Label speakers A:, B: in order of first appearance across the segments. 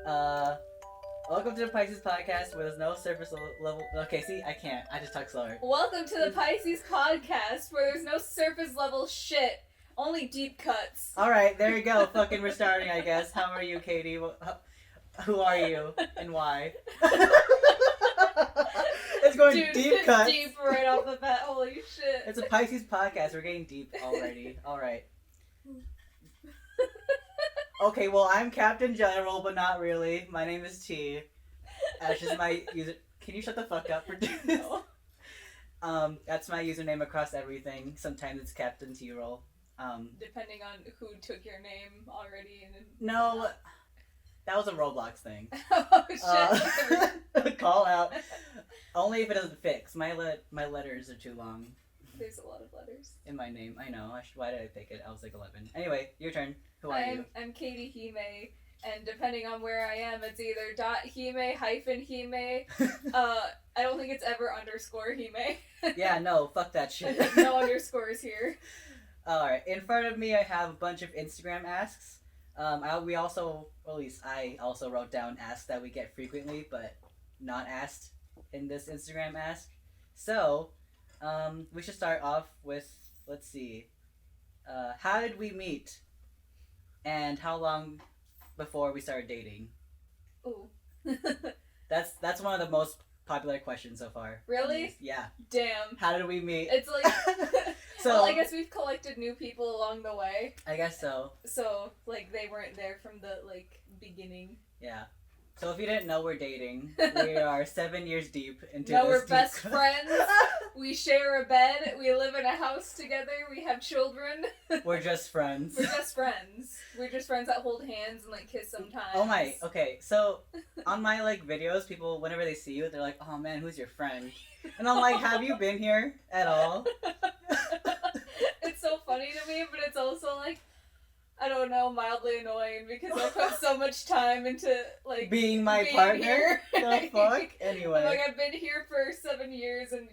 A: Uh, Welcome to the Pisces Podcast, where there's no surface level. Okay, see, I can't. I just talk slower.
B: Welcome to the Pisces Podcast, where there's no surface level shit, only deep cuts.
A: All right, there you go. Fucking restarting, I guess. How are you, Katie? Who are you and why? It's going
B: Dude,
A: deep cuts.
B: Deep right off the bat. Holy shit.
A: It's a Pisces podcast. We're getting deep already. All right. Okay, well, I'm Captain General, but not really. My name is T. That's just my user. Can you shut the fuck up for doing this?
B: No.
A: That's my username across everything. Sometimes it's Captain T-Roll.
B: Depending on who took your name already.
A: No, that was a Roblox thing.
B: Oh shit.
A: Call out. Only if it doesn't fix. My letters are too long.
B: There's a lot of letters.
A: In my name. I know. Why did I pick it? I was like 11. Anyway, your turn. Who are you?
B: I'm Katie Hime, and depending on where I am, it's either .hime -hime. I don't think it's ever _hime.
A: Yeah, no, fuck that shit.
B: No underscores here.
A: Alright, in front of me I have a bunch of Instagram asks. I also wrote down asks that we get frequently, but not asked in this Instagram ask. So, we should start off with, let's see, how did we meet? And how long before we started dating?
B: Ooh.
A: That's one of the most popular questions so far.
B: Really?
A: Yeah.
B: Damn.
A: How did we meet?
B: It's like...
A: So,
B: well, I guess we've collected new people along the way.
A: I guess so.
B: So, like, they weren't there from the, like, beginning.
A: Yeah. So if you didn't know, we're dating. We are 7 years deep into
B: No,
A: this
B: we're
A: deep
B: best
A: cut.
B: friends. We share a bed. We live in a house together. We have children.
A: We're just friends.
B: We're just friends. We're just friends that hold hands and, like, kiss sometimes.
A: Oh my, okay, so on my, like, videos, people, whenever they see you, they're like, oh man, who's your friend? And I'm like, have you been here at all?
B: It's so funny to me, but it's also, like, I don't know, mildly annoying because I put so much time into, like,
A: Being my
B: being
A: partner?
B: here.
A: The fuck? Anyway.
B: Like, I've been here for 7 years and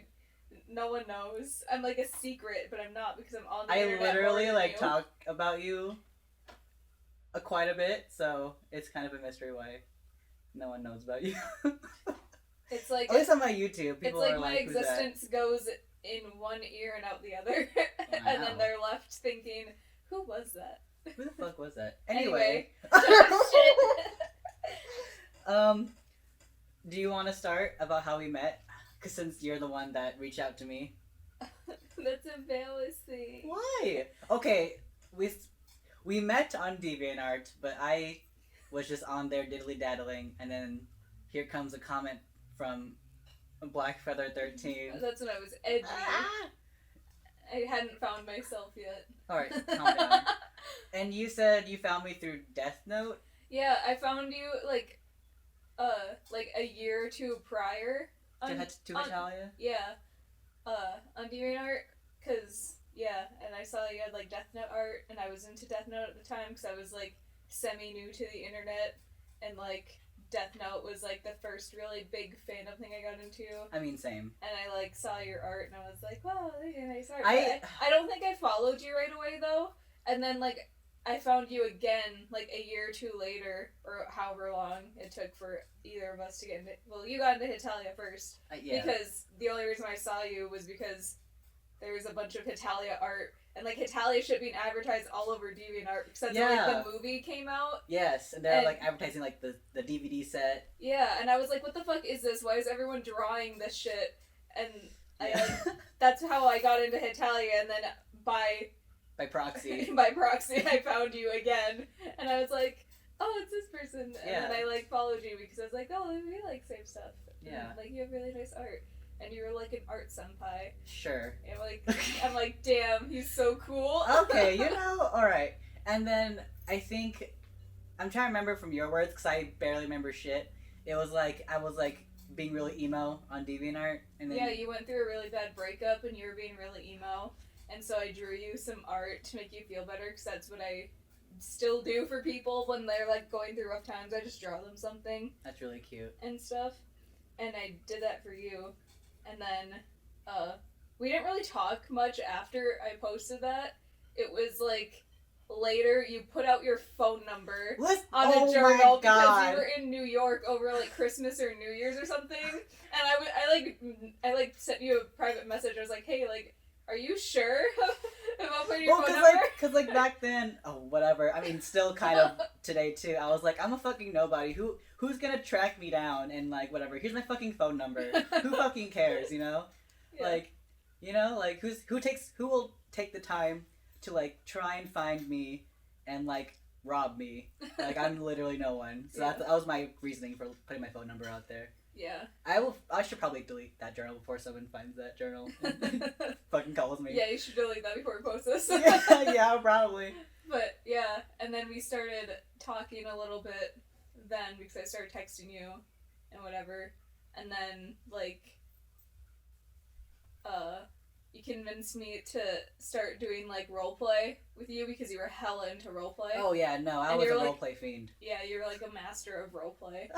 B: no one knows. I'm like a secret, but I'm not because I'm on the internet.
A: I literally,
B: more than
A: like,
B: you.
A: talk about you quite a bit, so it's kind of a mystery why no one knows about you.
B: It's like...
A: At least on my YouTube, people
B: it's like
A: are
B: my
A: like, who's that?
B: existence goes in one ear and out the other.
A: Wow.
B: And then they're left thinking, who was that?
A: Who the fuck was that?
B: Anyway.
A: Do you want to start about how we met? Because since you're the one that reached out to me.
B: That's embarrassing.
A: Why? Okay, we met on DeviantArt, but I was just on there diddly-daddling, and then here comes a comment from Blackfeather13.
B: That's when I was edgy.
A: Ah!
B: I hadn't found myself yet.
A: Alright, calm down. And you said you found me through Death Note?
B: Yeah, I found you, like a year or two prior.
A: To Italia?
B: Yeah. On DeviantArt, because, yeah, and I saw you had, like, Death Note art, and I was into Death Note at the time, because I was, like, semi-new to the internet, and, like, Death Note was, like, the first really big fandom thing I got into.
A: I mean, same.
B: And I, like, saw your art, and I was like, wow, that's a nice art.
A: I
B: don't think I followed you right away, though. And then, like, I found you again, like, a year or two later, or however long it took for either of us to get into... Well, you got into Hitalia first.
A: yeah.
B: Because the only reason I saw you was because there was a bunch of Hitalia art. And, like, Hitalia shit being advertised all over DeviantArt. Because that's when, like, the movie came out.
A: Yes, and they're, like, advertising, like, the DVD set.
B: Yeah, and I was like, what the fuck is this? Why is everyone drawing this shit? And that's how I got into Hitalia, and then by proxy, I found you again, and I was like, oh, it's this person, and then I, like, followed you, because I was like, oh, we like same stuff.
A: Yeah.
B: And, like, you have really nice art, and you were, like, an art senpai.
A: Sure.
B: And, like, I'm like, damn, he's so cool.
A: Okay, alright. And then, I think, I'm trying to remember from your words, because I barely remember shit. It was like, I was, like, being really emo on DeviantArt, and then...
B: Yeah, you went through a really bad breakup, and you were being really emo. And so I drew you some art to make you feel better, because that's what I still do for people when they're, like, going through rough times. I just draw them something.
A: That's really cute.
B: And stuff. And I did that for you. And then, we didn't really talk much after I posted that. It was, like, later you put out your phone number on
A: a
B: journal because you were in New York over like Christmas or New Year's or something, and I sent you a private message. I was like, hey, like, are you sure about putting your phone number?
A: Because like back then, whatever. I mean, still kind of today too. I was like, I'm a fucking nobody. Who's gonna track me down and like whatever? Here's my fucking phone number. Who fucking cares? You know,
B: yeah.
A: Like, you know, like who will take the time to like try and find me and like rob me? Like I'm literally no one. So that was my reasoning for putting my phone number out there.
B: Yeah.
A: I should probably delete that journal before someone finds that journal and fucking calls me.
B: Yeah, you should delete that before we post this.
A: yeah, probably.
B: But yeah, and then we started talking a little bit then because I started texting you and whatever. And then like you convinced me to start doing like roleplay with you because you were hella into roleplay.
A: Oh yeah, no, I was a roleplay fiend.
B: Yeah, you're like a master of roleplay.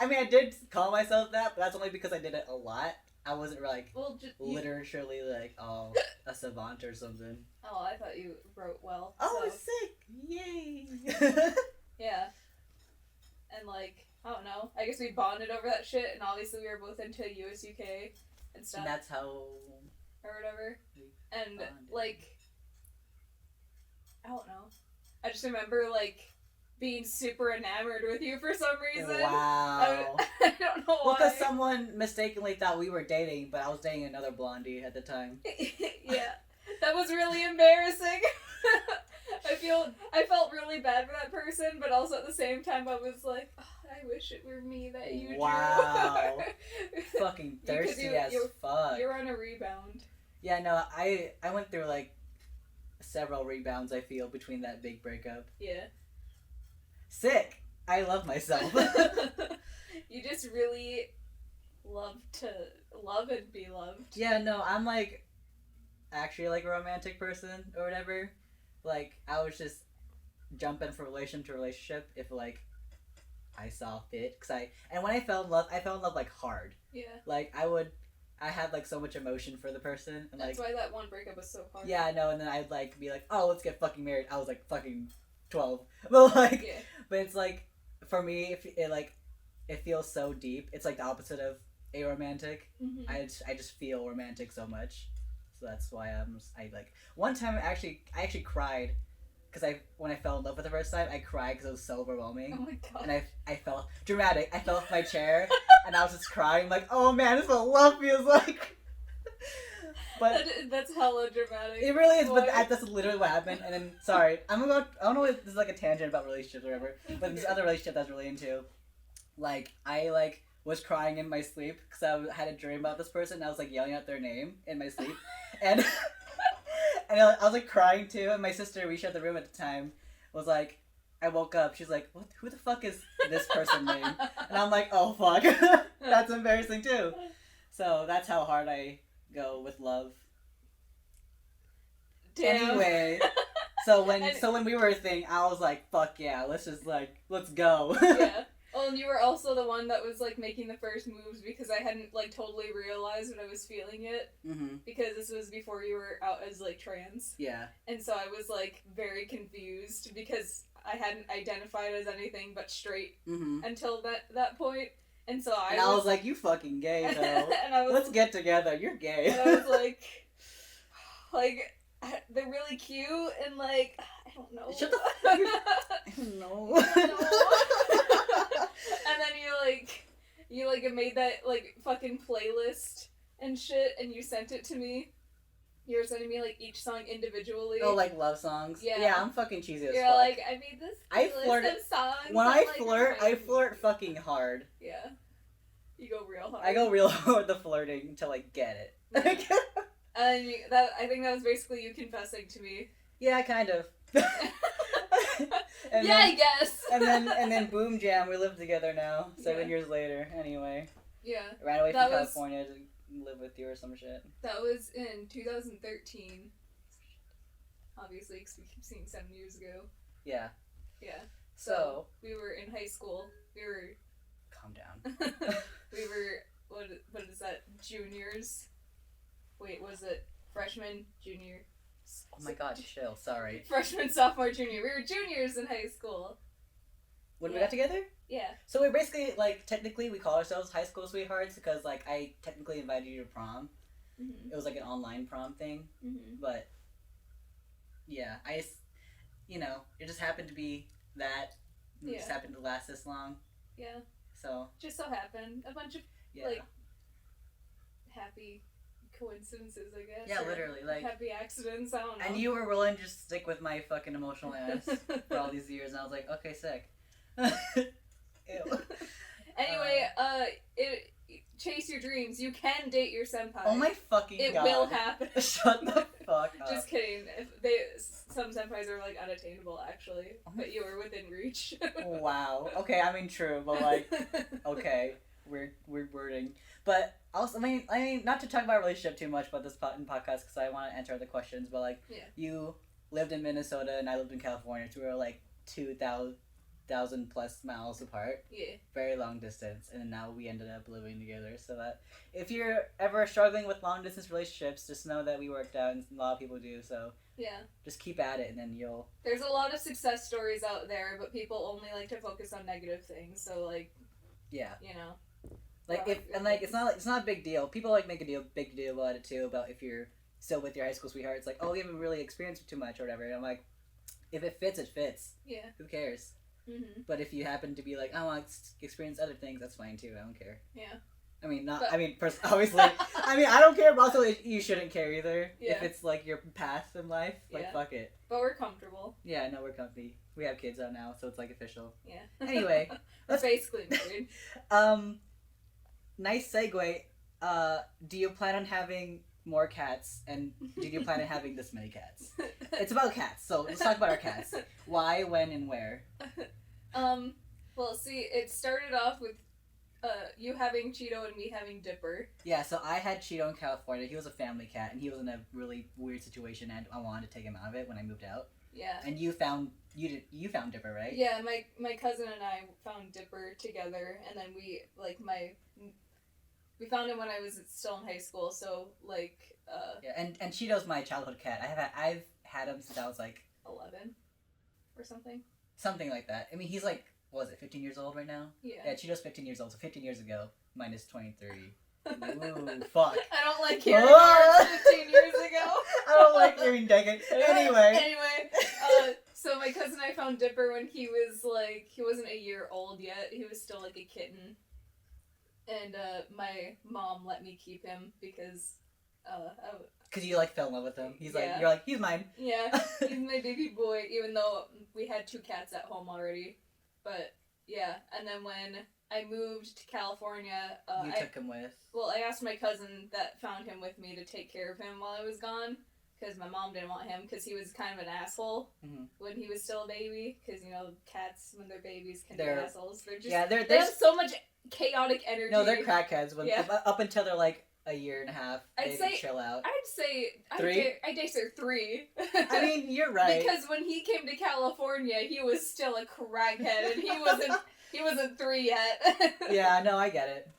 A: I mean, I did call myself that, but that's only because I did it a lot. I wasn't like literally like a savant or something.
B: Oh, I thought you wrote well.
A: Oh, so. Sick! Yay!
B: Yeah, and like I don't know. I guess we bonded over that shit, and obviously we were both into US UK and stuff.
A: And that's how.
B: Or whatever. And like I don't know. I just remember like being super enamored with you for some reason.
A: Wow.
B: I don't know why.
A: Well, because someone mistakenly thought we were dating, but I was dating another blondie at the time.
B: Yeah. That was really embarrassing. I felt really bad for that person, but also at the same time I was like, oh, I wish it were me that you drew.
A: Wow. Fucking thirsty as fuck.
B: You're on a rebound.
A: Yeah, no, I went through like several rebounds, I feel, between that big breakup.
B: Yeah.
A: Sick! I love myself.
B: You just really love to love and be loved.
A: Yeah, no, I'm like actually like a romantic person or whatever. Like, I was just jumping from relationship to relationship if like I saw fit. And when I fell in love like hard.
B: Yeah.
A: Like I had like so much emotion for the person. And,
B: that's why that one breakup was so hard.
A: Yeah, I know, and then I'd like be like, oh, let's get fucking married. I was like fucking 12. But like,
B: yeah.
A: But it's like, for me, it feels so deep. It's like the opposite of aromantic.
B: Mm-hmm.
A: I just feel romantic so much. So that's why I like, one time I actually cried. Because when I fell in love for the first time, I cried because it was so overwhelming.
B: Oh my god.
A: And I felt dramatic. I fell off my chair, and I was just crying, like, oh man, this is what love feels like. But
B: that's hella dramatic.
A: It really is, but that's literally what happened. And then, sorry, I don't know if this is like a tangent about relationships or whatever, but this other relationship I was really into, like, I like was crying in my sleep because I had a dream about this person, and I was like yelling out their name in my sleep, and. And I was like crying too, and my sister, we shared the room at the time, was like, I woke up, she's like, who the fuck is this person name? And I'm like, oh fuck, that's embarrassing too. So that's how hard I go with love.
B: Damn.
A: Anyway, so when we were a thing, I was like, fuck yeah, let's go.
B: Yeah. Oh, and you were also the one that was, like, making the first moves because I hadn't, like, totally realized when I was feeling it.
A: Mm-hmm.
B: Because this was before you were out as, like, trans.
A: Yeah.
B: And so I was, like, very confused because I hadn't identified as anything but straight until that point. And so I was
A: like, you fucking gay, though. And let's get together. You're gay.
B: And I was like, they're really cute and, like, I don't know.
A: Shut the fuck up. I don't know.
B: And then you made that, like, fucking playlist and shit, and you sent it to me. You were sending me, like, each song individually.
A: Oh, like love songs?
B: Yeah.
A: Yeah, I'm fucking cheesy as fuck.
B: You're like, I made this playlist of songs.
A: When I flirt fucking hard.
B: Yeah. You go real hard.
A: I go real hard with the flirting until I get it.
B: Yeah. And I think that was basically you confessing to me.
A: Yeah, kind of.
B: Yeah, I guess.
A: and then boom jam, we live together now. 7 years later, anyway.
B: Yeah.
A: Ran away from California to live with you or some shit.
B: That was in 2013. Obviously, because we keep seeing 7 years ago.
A: Yeah.
B: Yeah. So we were in high school. We were.
A: Calm down.
B: We were what is that? Juniors. Wait, was it freshman, junior,
A: Oh my god, chill. Sorry.
B: Freshman, sophomore, junior. We were juniors in high school.
A: When we got together?
B: Yeah.
A: So we're basically, like, technically we call ourselves high school sweethearts because, like, I technically invited you to prom. Mm-hmm. It was, like, an online prom thing. Mm-hmm. But, yeah, it just happened to be that. It just happened to last this long.
B: Yeah.
A: So.
B: Just so happened. A bunch of, like, happy coincidences, I guess.
A: Yeah, literally, like
B: happy accidents. I don't know.
A: And you were willing to just stick with my fucking emotional ass for all these years, and I was like, okay, sick. Ew.
B: Anyway, chase your dreams. You can date your senpai.
A: Oh my fucking god!
B: It will happen.
A: Shut the fuck up.
B: Just kidding. Some senpais are like unattainable, actually, but you were within reach.
A: Wow. Okay, I mean true, but like, okay, weird wording. But also, I mean, not to talk about relationship too much about this podcast because I want to answer other questions. But like, you lived in Minnesota and I lived in California, so we were like 2,000 plus miles apart. Yeah. Very long distance, and now we ended up living together. So that if you're ever struggling with long distance relationships, just know that we worked out, and a lot of people do. So just keep at it, and then you'll.
B: There's a lot of success stories out there, but people only like to focus on negative things. So like, Like it's not a big deal. People like make a big deal about it too. About if you're still with your high school sweetheart, it's like, oh, you haven't really experienced too much or whatever. And I'm like, if it fits, it fits. Yeah. Who cares? Mm-hmm. But if you happen to be like, I want to experience other things, that's fine too. I don't care. Yeah. I mean, obviously. I mean, I don't care, but also you shouldn't care either. Yeah. If it's like your path in life, like fuck it. But we're comfortable.
A: Yeah, no, we're comfy. We have kids out now, so it's like official. Yeah. Anyway,
B: we're basically married.
A: Nice segue. Do you plan on having more cats? And do you plan on having this many cats? It's about cats, so let's talk about our cats. Why, when, and where?
B: Well, see, it started off with you having Cheeto and me having Dipper.
A: Yeah, so I had Cheeto in California. He was a family cat, and he was in a really weird situation, and I wanted to take him out of it when I moved out. Yeah. And you found Dipper, right?
B: Yeah, my cousin and I found Dipper together, and then we found him when I was still in high school. So like.
A: Yeah, and Cheeto's my childhood cat. I've had him since I was like
B: 11, or something.
A: Something like that. I mean, he's like, what was it, 15 years old right now? Yeah. Yeah, Cheeto's 15 years old. So 15 years ago, minus 23. Ooh, fuck.
B: I don't like hearing words 15 years ago.
A: I don't like hearing decades. Anyway.
B: So my cousin and I found Dipper when he was like, he wasn't a year old yet. He was still like a kitten. And my mom let me keep him because
A: you like fell in love with him. You're like, he's mine.
B: Yeah, he's my baby boy, even though we had 2 cats at home already. But yeah, and then when I moved to California,
A: you took him with.
B: Well, I asked my cousin that found him with me to take care of him while I was gone, because my mom didn't want him because he was kind of an asshole when he was still a baby. Because cats when they're babies can be assholes. They're just they have so much chaotic energy.
A: No, they're crackheads. Up until they're like a year and a half, they chill out.
B: I'd say 3. I dare say 3.
A: I mean, you're right.
B: Because when he came to California, he was still a crackhead, and he wasn't 3 yet.
A: Yeah, no, I get it.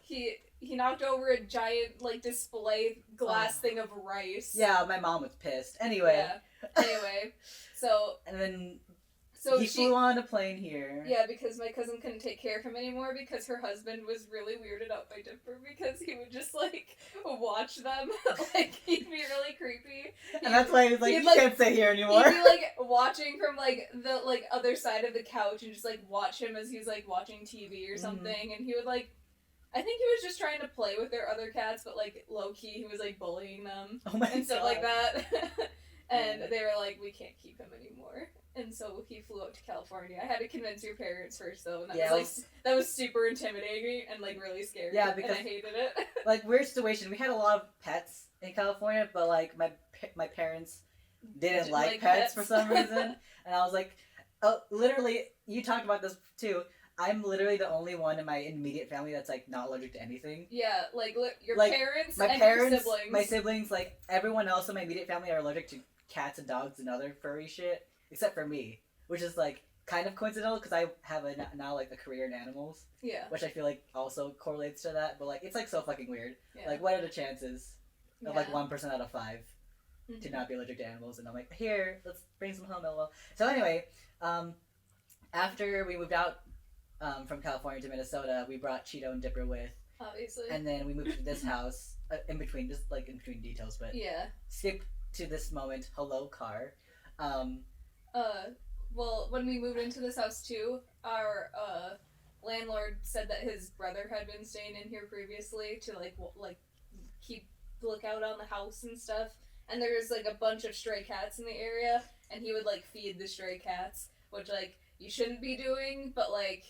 B: He knocked over a giant display glass thing of rice.
A: Yeah, my mom was pissed. Anyway.
B: So
A: and then. So he flew on a plane here.
B: Yeah, because my cousin couldn't take care of him anymore because her husband was really weirded out by Dipper because he would just watch them. He'd be really creepy.
A: And that's why he was like, you can't stay here anymore.
B: He'd be watching from the other side of the couch and just watch him as he's watching TV or something. And he would I think he was just trying to play with their other cats, but low key he was bullying them and stuff like that. And they were like, we can't keep him anymore. And so he flew out to California. I had to convince your parents first, though, and that was super intimidating and really scary. Yeah, because and I hated it.
A: Weird situation. We had a lot of pets in California, but my parents didn't like pets for some reason, and I was like, oh, literally, you talked about this too. I'm literally the only one in my immediate family that's not allergic to anything.
B: Yeah, your parents and your siblings.
A: My siblings, everyone else in my immediate family are allergic to cats and dogs and other furry shit. Except for me, which is kind of coincidental because I have now a career in animals. Yeah. Which I feel also correlates to that, but it's so fucking weird. Yeah. What are the chances of 1% out of 5 to not be allergic to animals, and I'm like, here, let's bring some home, lol. So anyway, after we moved out from California to Minnesota, we brought Cheeto and Dipper with.
B: Obviously.
A: And then we moved to this house, in between details, but skip to this moment, hello car.
B: Well, when we moved into this house too, our landlord said that his brother had been staying in here previously to keep lookout on the house and stuff. And there's like a bunch of stray cats in the area, and he would like feed the stray cats, which like you shouldn't be doing, but like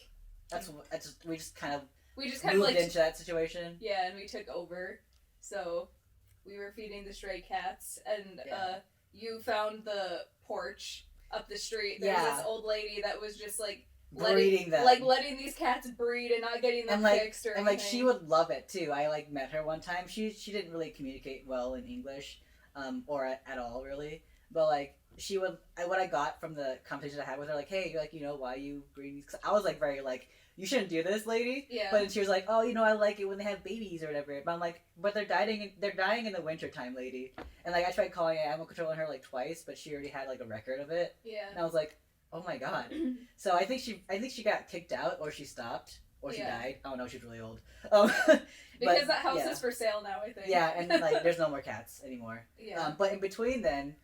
A: we just kind of
B: moved
A: like into that situation.
B: Yeah, and we took over, so we were feeding the stray cats, and you found the porch up the street. There was this old lady that was just like letting these cats breed and not getting them fixed or anything.
A: And like she would love it too. I like met her one time. She didn't really communicate well in English, or at all really. But like she would. What I got from the conversation I had with her, like, hey, you're like, why you breeding these? 'Cause I was like very like, you shouldn't do this, lady.
B: Yeah.
A: But then she was like, oh, I like it when they have babies or whatever. But I'm like, but they're dying in the winter time, lady. And like I tried calling animal control on her like twice, but she already had like a record of it.
B: Yeah.
A: And I was like, oh my god. So I think she got kicked out, or she stopped, or she died. I don't know. She's really old.
B: Because that house is for sale now, I think.
A: Yeah, and like there's no more cats anymore.
B: Yeah.
A: But in between then,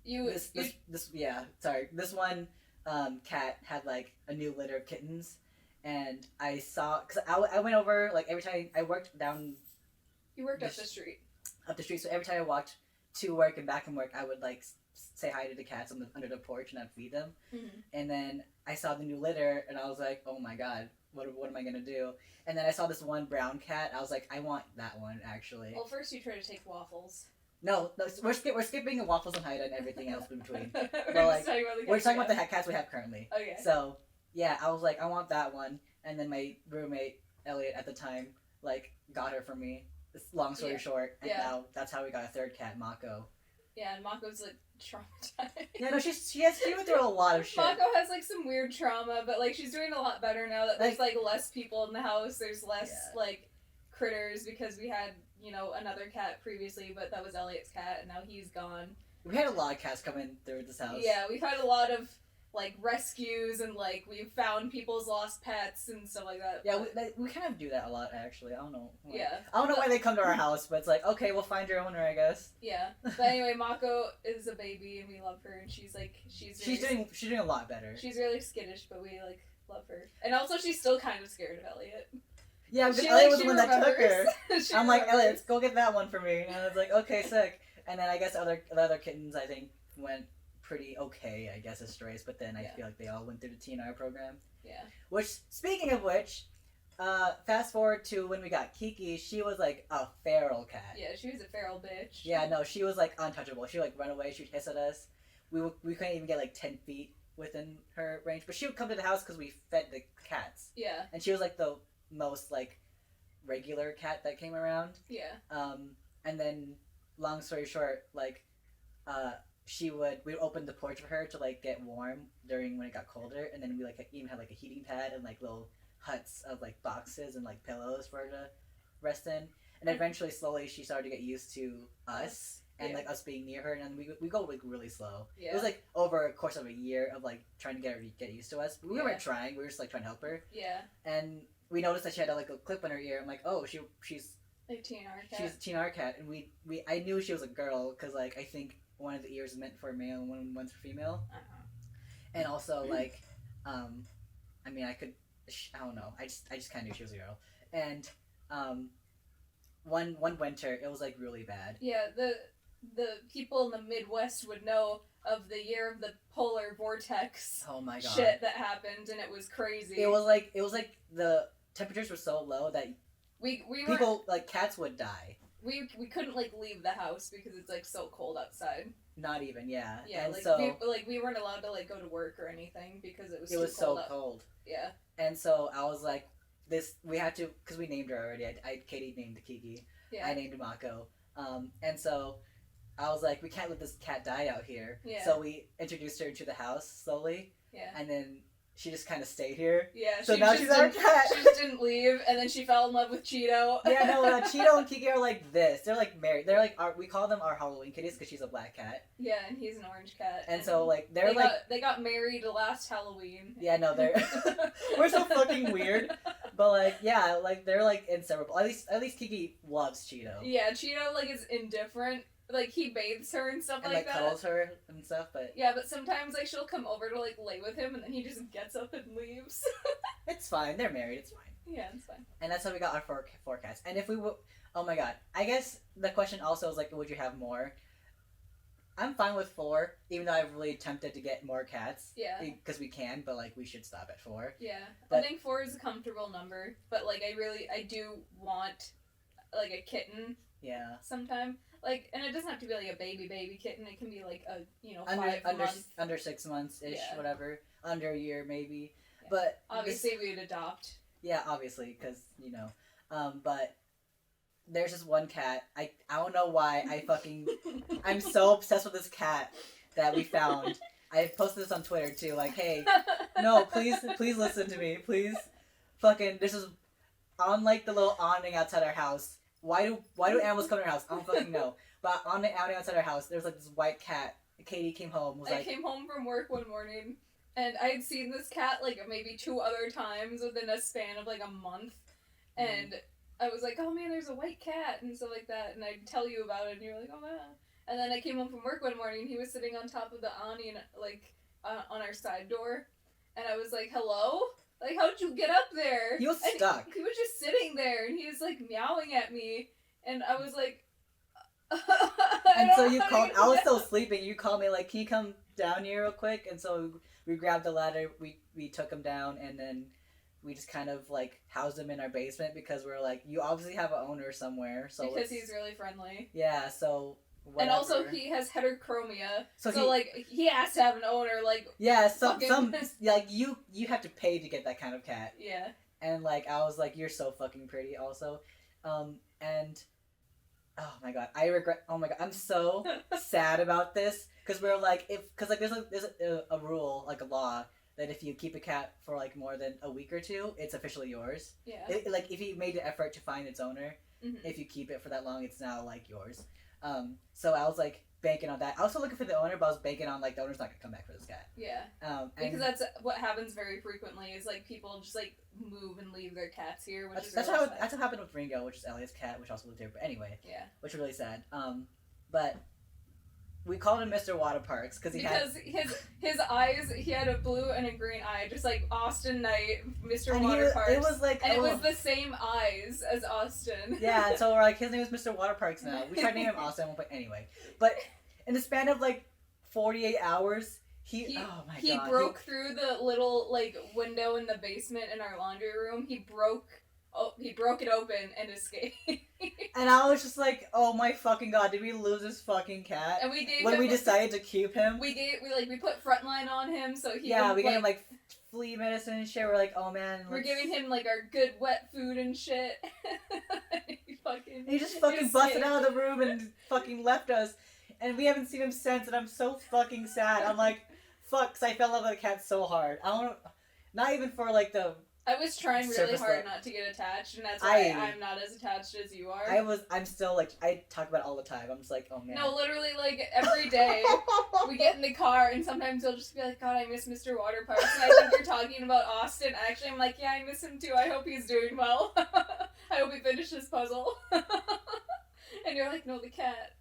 A: this one cat had like a new litter of kittens, and I saw, because I went over like every time I worked down.
B: You worked up the street.
A: Up the street, so every time I walked to work and back from work, I would like say hi to the cats under the porch and I'd feed them.
B: Mm-hmm.
A: And then I saw the new litter, and I was like, oh my god, what am I gonna do? And then I saw this one brown cat. I was like, I want that one actually.
B: Well, first you try to take Waffles.
A: No, we're skipping the Waffles and Haida and everything else in between.
B: We're
A: talking about the cats we have currently.
B: Okay.
A: So yeah, I was like, I want that one, and then my roommate Elliot at the time like got her for me. Long story short, and now that's how we got a third cat, Mako.
B: Yeah, and Mako's like traumatized.
A: Yeah, no, she went through a lot of shit.
B: Mako has like some weird trauma, but like she's doing a lot better now that there's like less people in the house. There's less like critters, because we had another cat previously, but that was Elliot's cat, and now he's gone.
A: We had a lot of cats come in through this house.
B: Yeah, we've had a lot of like rescues, and like we've found people's lost pets and stuff like that.
A: Yeah, we kind of do that a lot actually. I don't know.
B: Yeah.
A: I don't know why they come to our house, but it's like, okay, we'll find your owner, I guess.
B: Yeah. But anyway, Mako is a baby, and we love her, and she's
A: doing a lot better.
B: She's really skittish, but we like love her, and also she's still kind of scared of Elliot.
A: Yeah, because Elliot was the one that took her. I'm like, Elliot, let's go get that one for me. And I was like, okay, sick. And then I guess the other kittens, I think, went pretty okay, I guess, as strays. But then I feel like they all went through the TNR program.
B: Yeah.
A: Which, speaking of which, fast forward to when we got Kiki, she was like a feral cat.
B: Yeah, she was a feral bitch.
A: Yeah, no, she was like untouchable. She would like run away, she would hiss at us. We couldn't even get like 10 feet within her range. But she would come to the house because we fed the cats.
B: Yeah.
A: And she was like the most like regular cat that came around.
B: Yeah.
A: And then long story short, like we'd open the porch for her to like get warm during when it got colder, and then we like even had like a heating pad and like little huts of like boxes and like pillows for her to rest in. And eventually slowly she started to get used to us and like us being near her, and then we go like really slow. Yeah. It was like over a course of a year of like trying to get her to get used to us. We weren't trying, we were just like trying to help her.
B: Yeah.
A: And we noticed that she had like a clip on her ear. I'm like, oh, she's
B: a TNR cat.
A: She's a TNR cat, and I knew she was a girl because like I think one of the ears is meant for male and one's for female. And also like, I mean I don't know. I just kind of knew she was a girl. And one winter it was like really bad.
B: Yeah, the people in the Midwest would know of the year of the polar vortex.
A: Oh my god.
B: Shit that happened, and it was crazy.
A: It was like the temperatures were so low that people like cats would die.
B: We couldn't like leave the house because it's like so cold outside.
A: Not even, yeah.
B: Yeah,
A: and
B: like
A: so
B: we weren't allowed to like go to work or anything because it was
A: so cold.
B: Yeah.
A: And so I was like, we had to, because we named her already. Katie named Kiki. Yeah. I named Mako. And so I was like, we can't let this cat die out here. Yeah. So we introduced her to the house slowly.
B: Yeah.
A: And then she just kind of stayed here.
B: Yeah,
A: so now she's our cat.
B: She just didn't leave, and then she fell in love with Cheeto.
A: Yeah, no, Cheeto and Kiki are like this. They're like married. They're like we call them our Halloween kitties because she's a black cat.
B: Yeah, and he's an orange cat.
A: And so like
B: they got married last Halloween.
A: Yeah, no, they're we're so fucking weird. But like yeah, like they're like inseparable. At least Kiki loves Cheeto.
B: Yeah, Cheeto like is indifferent. Like he bathes her and stuff
A: and,
B: like that.
A: Cuddles her and stuff, but
B: yeah, but sometimes like she'll come over to like lay with him, and then he just gets up and leaves.
A: It's fine. They're married. It's fine.
B: Yeah, it's fine.
A: And that's how we got our forecast. And if we oh my god, I guess the question also is like, would you have more? I'm fine with 4, even though I'm really tempted to get more cats.
B: Yeah.
A: Because we can, but like we should stop at 4.
B: Yeah, but I think 4 is a comfortable number, but like I do want like a kitten.
A: Yeah.
B: Sometime. Like, and it doesn't have to be like a baby kitten. It can be like a 5 months.
A: Under 6 months ish,
B: yeah.
A: Whatever. Under a year maybe.
B: Yeah.
A: But
B: obviously we'd adopt.
A: Yeah, obviously, because but there's this one cat. I don't know why I'm so obsessed with this cat that we found. I posted this on Twitter too. Like, hey, no, please listen to me, please. Fucking, this is on like the little awning outside our house. Why do animals come to our house? I don't fucking know. But on the outing outside our house, there's like this white cat. Katie came home. I
B: came home from work one morning, and I had seen this cat like maybe 2 other times within a span of like a month, and I was like, oh man, there's a white cat and stuff like that, and I'd tell you about it, and you're like, oh yeah. And then I came home from work one morning, and he was sitting on top of the awning, like on our side door, and I was like, hello. Like, how'd you get up there?
A: He was stuck.
B: He was just sitting there, and he was, like, meowing at me, and I was like...
A: and so you called... I was still sleeping. You called me, like, can you come down here real quick? And so we grabbed the ladder, we took him down, and then we just kind of, like, housed him in our basement because we were like, you obviously have an owner somewhere, so
B: because he's really friendly.
A: Yeah, so... Whatever.
B: And also, he has heterochromia, so like, he has to have an owner, like...
A: Yeah, some like, you have to pay to get that kind of cat.
B: Yeah.
A: And, like, I was like, you're so fucking pretty, also. And... Oh, my God. Oh, my God. I'm so sad about this, because we're like, because, like, there's a rule, like, a law, that if you keep a cat for, like, more than a week or 2, it's officially yours.
B: Yeah.
A: Like, if you made the effort to find its owner, if you keep it for that long, it's now, like, yours. So I was like banking on that. I was still looking for the owner, but I was banking on like the owner's not gonna come back for this cat.
B: Yeah. Because that's what happens very frequently is like people just like move and leave their cats here, which is that's what
A: happened with Ringo, which is Elliot's cat, which also lived here. But anyway.
B: Yeah.
A: Which is really sad. But we called him Mr. Waterparks because
B: his eyes, he had a blue and a green eye, just like Austin Knight, Mr. Waterparks.
A: It was like,
B: and it was the same eyes as Austin.
A: Yeah, and so we're like, his name is Mr. Waterparks now. We tried to name him Austin, but anyway. But in the span of like 48 hours, he
B: broke through the little like window in the basement in our laundry room. He broke it open and escaped.
A: And I was just like, oh my fucking god, did we lose this fucking cat?
B: And we gave
A: when we decided to keep him.
B: We put Frontline on him so he
A: we gave him like flea medicine and shit. We're like, oh man.
B: We're giving him like our good wet food and shit.
A: he just fucking busted out of the room and fucking left us. And we haven't seen him since, and I'm so fucking sad. I'm like, fuck, because I fell in love with the cat so hard. Not even for like the...
B: I was trying really hard not to get attached, and that's why I'm not as attached as you are.
A: I'm still, like, I talk about it all the time. I'm just like, oh, man.
B: No, literally, like, every day, we get in the car, and sometimes you'll just be like, God, I miss Mr. Waterparks, and I think you're talking about Austin. Actually, I'm like, yeah, I miss him, too. I hope he's doing well. I hope he finished his puzzle. And you're like, no, the cat.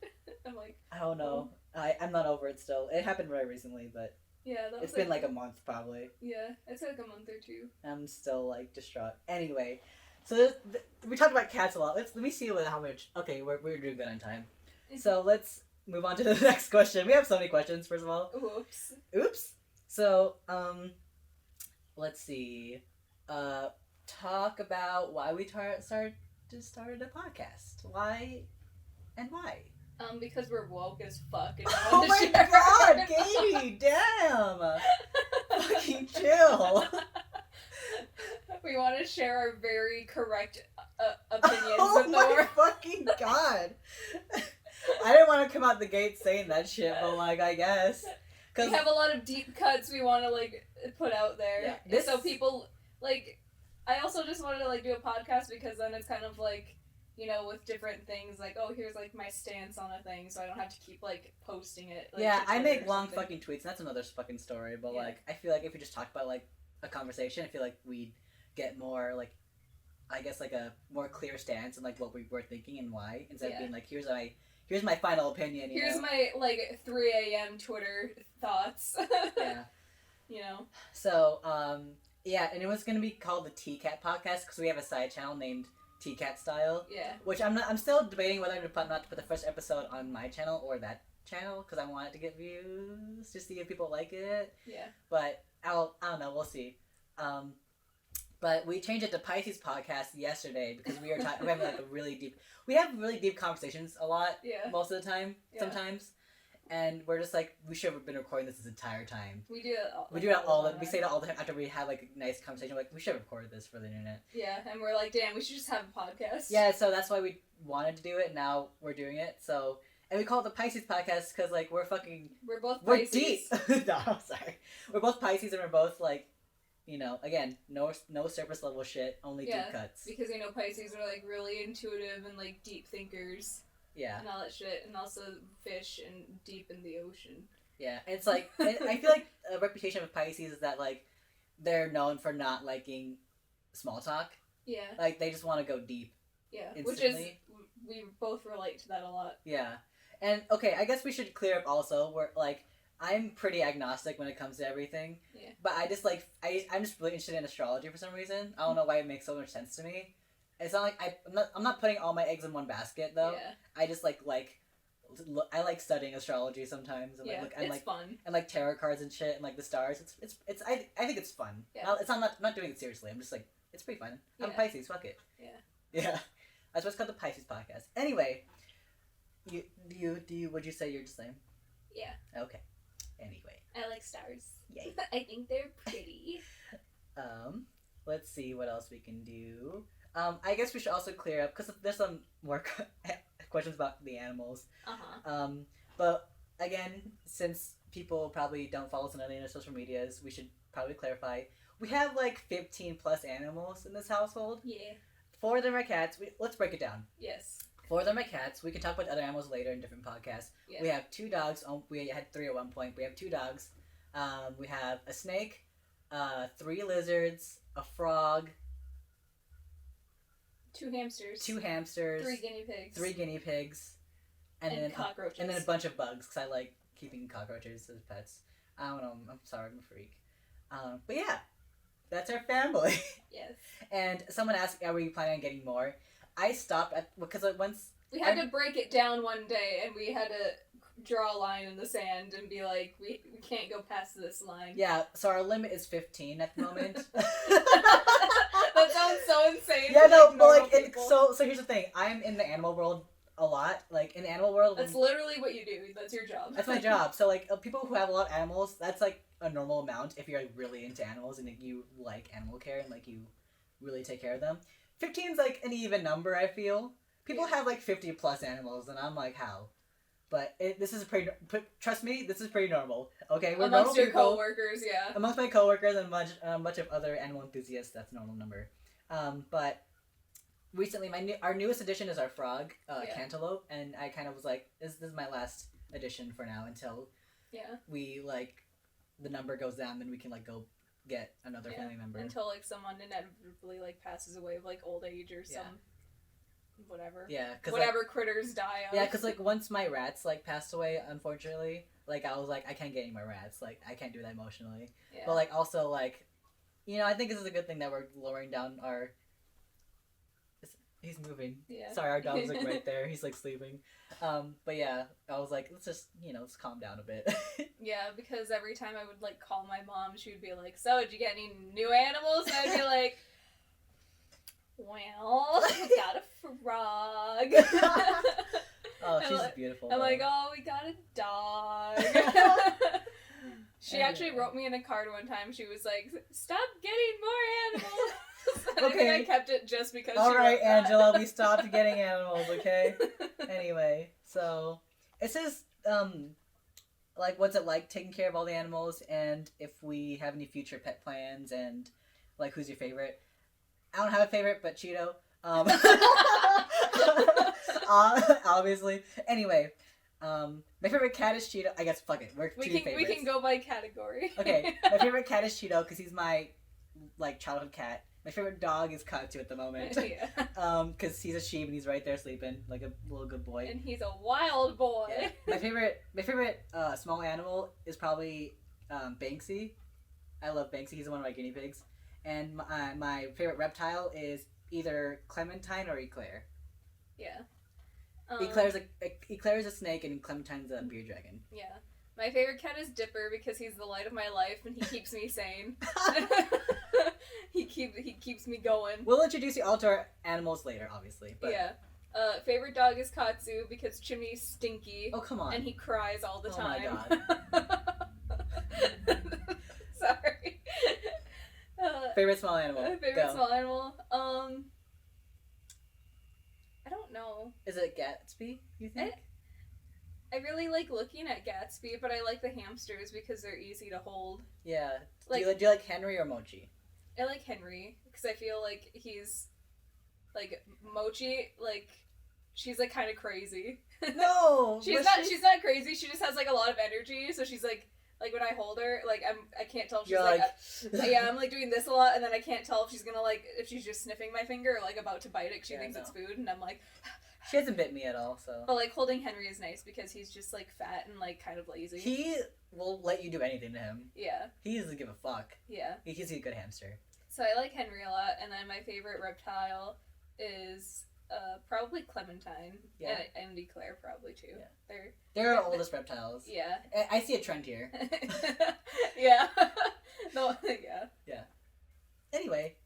B: I'm like...
A: I don't know. I'm not over it still. It happened very recently, but...
B: Yeah, that was
A: it's been like a month probably.
B: Yeah, it's like a month or 2.
A: I'm still like distraught. Anyway, so we talked about cats a lot. Let me see how much. Okay, we're doing good on time. So let's move on to the next question. We have so many questions. First of all. Oops. So let's see. Talk about why we started a podcast. Why and why.
B: Because we're woke as fuck. And
A: oh my god, Katie, damn! Fucking chill.
B: We want to share our very correct opinions.
A: Oh my fucking god! I didn't want to come out the gate saying that shit, but like, I guess.
B: We have a lot of deep cuts we want to, like, put out there. Yeah, so people, like, I also just wanted to, like, do a podcast because then it's kind of, like, you know, with different things, like, oh, here's, like, my stance on a thing, so I don't have to keep, like, posting it. Like,
A: yeah, I make long fucking tweets, and that's another fucking story, but, like, I feel like if we just talk about, like, a conversation, I feel like we'd get more, like, I guess, like, a more clear stance on, like, what we were thinking and why, instead of being, like, here's my final opinion,
B: Here's my, like, 3 a.m. Twitter thoughts.
A: Yeah.
B: You know?
A: So, yeah, and it was going to be called the T-Cat Podcast, because we have a side channel named T-Cat Style.
B: Yeah.
A: Which I'm still debating whether to put the first episode on my channel or that channel, because I want it to get views, to see if people like it.
B: Yeah.
A: But, I don't know, we'll see. But we changed it to Pisces Podcast yesterday because we have really deep conversations a lot, most of the time, sometimes, and we're just like, we should have been recording this entire time.
B: We do it.
A: We say that all the time after we have like a nice conversation. We're like, we should have recorded this for the internet.
B: Yeah, and we're like, damn, we should just have a podcast.
A: Yeah, so that's why we wanted to do it. Now we're doing it. So, and we call it the Pisces Podcast because like we're
B: both Pisces.
A: Deep. No, sorry. We're both Pisces and we're both like. You know, again, no surface level shit, only deep cuts.
B: Because, you know, Pisces are, like, really intuitive and, like, deep thinkers.
A: Yeah.
B: And all that shit. And also fish and deep in the ocean.
A: Yeah. It's, like, I feel like a reputation of Pisces is that, like, they're known for not liking small talk.
B: Yeah.
A: Like, they just want to go deep.
B: Yeah. Instantly. Which is, we both relate to that a lot.
A: Yeah. And, okay, I guess we should clear up also, where, like, I'm pretty agnostic when it comes to everything. Yeah. But I just like I'm just really interested in astrology for some reason. I don't know why it makes so much sense to me. It's not like I'm not putting all my eggs in one basket though. Yeah. I just like I like studying astrology sometimes. And,
B: it's fun.
A: And like tarot cards and shit and like the stars. It's I think it's fun. Yeah. I'm not doing it seriously. I'm just like it's pretty fun. I'm a Pisces. Fuck it.
B: Yeah.
A: Yeah. That's what's called the Pisces Podcast. Anyway, would you say you're the same?
B: Yeah.
A: Okay. Anyway.
B: I like stars.
A: Yay.
B: I think they're pretty.
A: Let's see what else we can do. I guess we should also clear up, because there's some more questions about the animals.
B: Uh-huh.
A: But, again, since people probably don't follow us on any other social medias, we should probably clarify. We have, like, 15 plus animals in this household.
B: Yeah.
A: 4 of them are cats. Let's break it down.
B: Yes.
A: 4 of them are cats. We can talk about other animals later in different podcasts. Yeah. We have 2 dogs. We had 3 at one point. We have 2 dogs. We have a snake, 3 lizards, a frog,
B: 2 hamsters,
A: 3
B: guinea pigs,
A: and then
B: cockroaches,
A: and then a bunch of bugs because I like keeping cockroaches as pets. I don't know. I'm sorry, I'm a freak. But yeah, that's our family.
B: Yes.
A: And someone asked, "Are we planning on getting more?" I stopped because once
B: we had to break it down one day, and we had to draw a line in the sand and be like, we can't go past this line.
A: Yeah, so our limit is 15 at the moment.
B: That sounds so insane.
A: Yeah, no, but like, so here's the thing. I'm in the animal world a lot. Like, in the animal world...
B: That's literally what you do. That's your job.
A: That's my job. So, like, people who have a lot of animals, that's, like, a normal amount if you're, like, really into animals and you like animal care and, like, you really take care of them. 15 is, like, an even number, I feel. People have, like, 50 plus animals, and I'm like, how? But this is trust me, this is pretty normal. Okay, we're
B: amongst
A: normal
B: your coworkers, yeah.
A: Amongst my coworkers and a bunch of other animal enthusiasts, that's a normal number. But recently, our newest addition is our frog, Cantaloupe, and I kind of was like, this is my last addition for now until we like the number goes down, then we can like go get another family member.
B: Until like someone inevitably like passes away of like old age or some. Whatever.
A: Yeah,
B: whatever like, critters die of.
A: Yeah, because like once my rats like passed away, unfortunately, like I was like I can't get any more rats. Like I can't do that emotionally. Yeah. But like also like, you know, I think this is a good thing that we're lowering down our. He's moving.
B: Yeah.
A: Sorry, our dog's like right there. He's like sleeping. But yeah, I was like, let's just let's calm down a bit.
B: Yeah, because every time I would like call my mom, she would be like, "So, did you get any new animals?" And I'd be like. Well, we got a frog.
A: Oh, she's beautiful.
B: I'm like, oh, we got a dog. She actually wrote me in a card one time. She was like, stop getting more animals. And
A: Okay.
B: I think I kept it just because
A: All
B: she
A: right,
B: wrote that.
A: Angela, we stopped getting animals, okay? Anyway, so it says, like what's it like taking care of all the animals, and if we have any future pet plans, and like who's your favorite. I don't have a favorite, but Cheeto. Obviously. Anyway, my favorite cat is Cheeto. I guess fuck it. We're two favorites.
B: We can go by category.
A: Okay, my favorite cat is Cheeto because he's my like childhood cat. My favorite dog is Katsu at the moment.
B: Yeah.
A: Because he's a sheep and he's right there sleeping like a little good boy.
B: And he's a wild boy.
A: Yeah. My favorite small animal is probably Banksy. I love Banksy. He's one of my guinea pigs. And my favorite reptile is either Clementine or Eclair.
B: Yeah.
A: Eclair is a snake and Clementine's a beer dragon.
B: Yeah. My favorite cat is Dipper because he's the light of my life and he keeps me sane. He keeps me going.
A: We'll introduce you all to our animals later, obviously. But...
B: Yeah. Favorite dog is Katsu because Chimney's stinky.
A: Oh, come on.
B: And he cries all the time.
A: Oh my god.
B: Sorry.
A: Favorite small animal.
B: Small animal. I don't know.
A: Is it Gatsby, you think?
B: I really like looking at Gatsby, but I like the hamsters because they're easy to hold.
A: Yeah.
B: Like,
A: do you like Henry or Mochi?
B: I like Henry because I feel like he's like Mochi. Like she's like kind of crazy.
A: No,
B: she's not crazy. She just has like a lot of energy. So she's like when I hold her, like I can't tell if she's yeah, I'm like doing this a lot, and then I can't tell if she's gonna if she's just sniffing my finger or like about to bite it because she thinks it's food, and I'm like.
A: She hasn't bit me at all, so.
B: But like holding Henry is nice because he's just like fat and like kind of lazy.
A: He will let you do anything to him.
B: Yeah.
A: He doesn't give a fuck.
B: Yeah.
A: He's a good hamster.
B: So I like Henry a lot, and then my favorite reptile is probably Clementine.
A: Yeah.
B: And Eclair probably too.
A: Yeah. They're our oldest reptiles.
B: Yeah.
A: I see a trend here.
B: Yeah. No. Yeah.
A: Yeah. Anyway,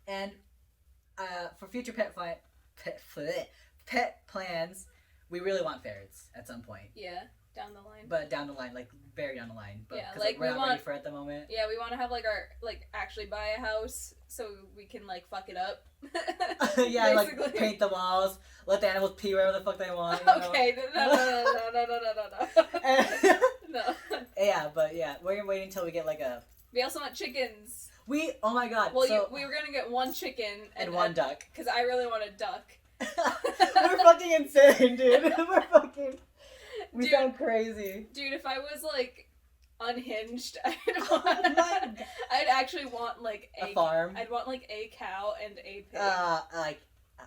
A: and for future pet plans, we really want ferrets at some point.
B: Yeah, down the line.
A: But down the line, like very down the line. But
B: yeah,
A: like we're not ready for it at the moment.
B: Yeah, we want to have like our actually buy a house so we can like fuck it up.
A: Yeah, like paint the walls, let the animals pee wherever the fuck they want. You know?
B: Okay, no. No.
A: Yeah, but yeah, we're gonna wait until we get like a.
B: We also want chickens.
A: Oh my god.
B: Well, we were gonna get one chicken
A: and one duck.
B: Because I really want a duck.
A: We're fucking insane, dude. We sound crazy.
B: Dude, if I was like unhinged, I'd actually want like
A: a farm.
B: I'd want like a cow and a pig.
A: Like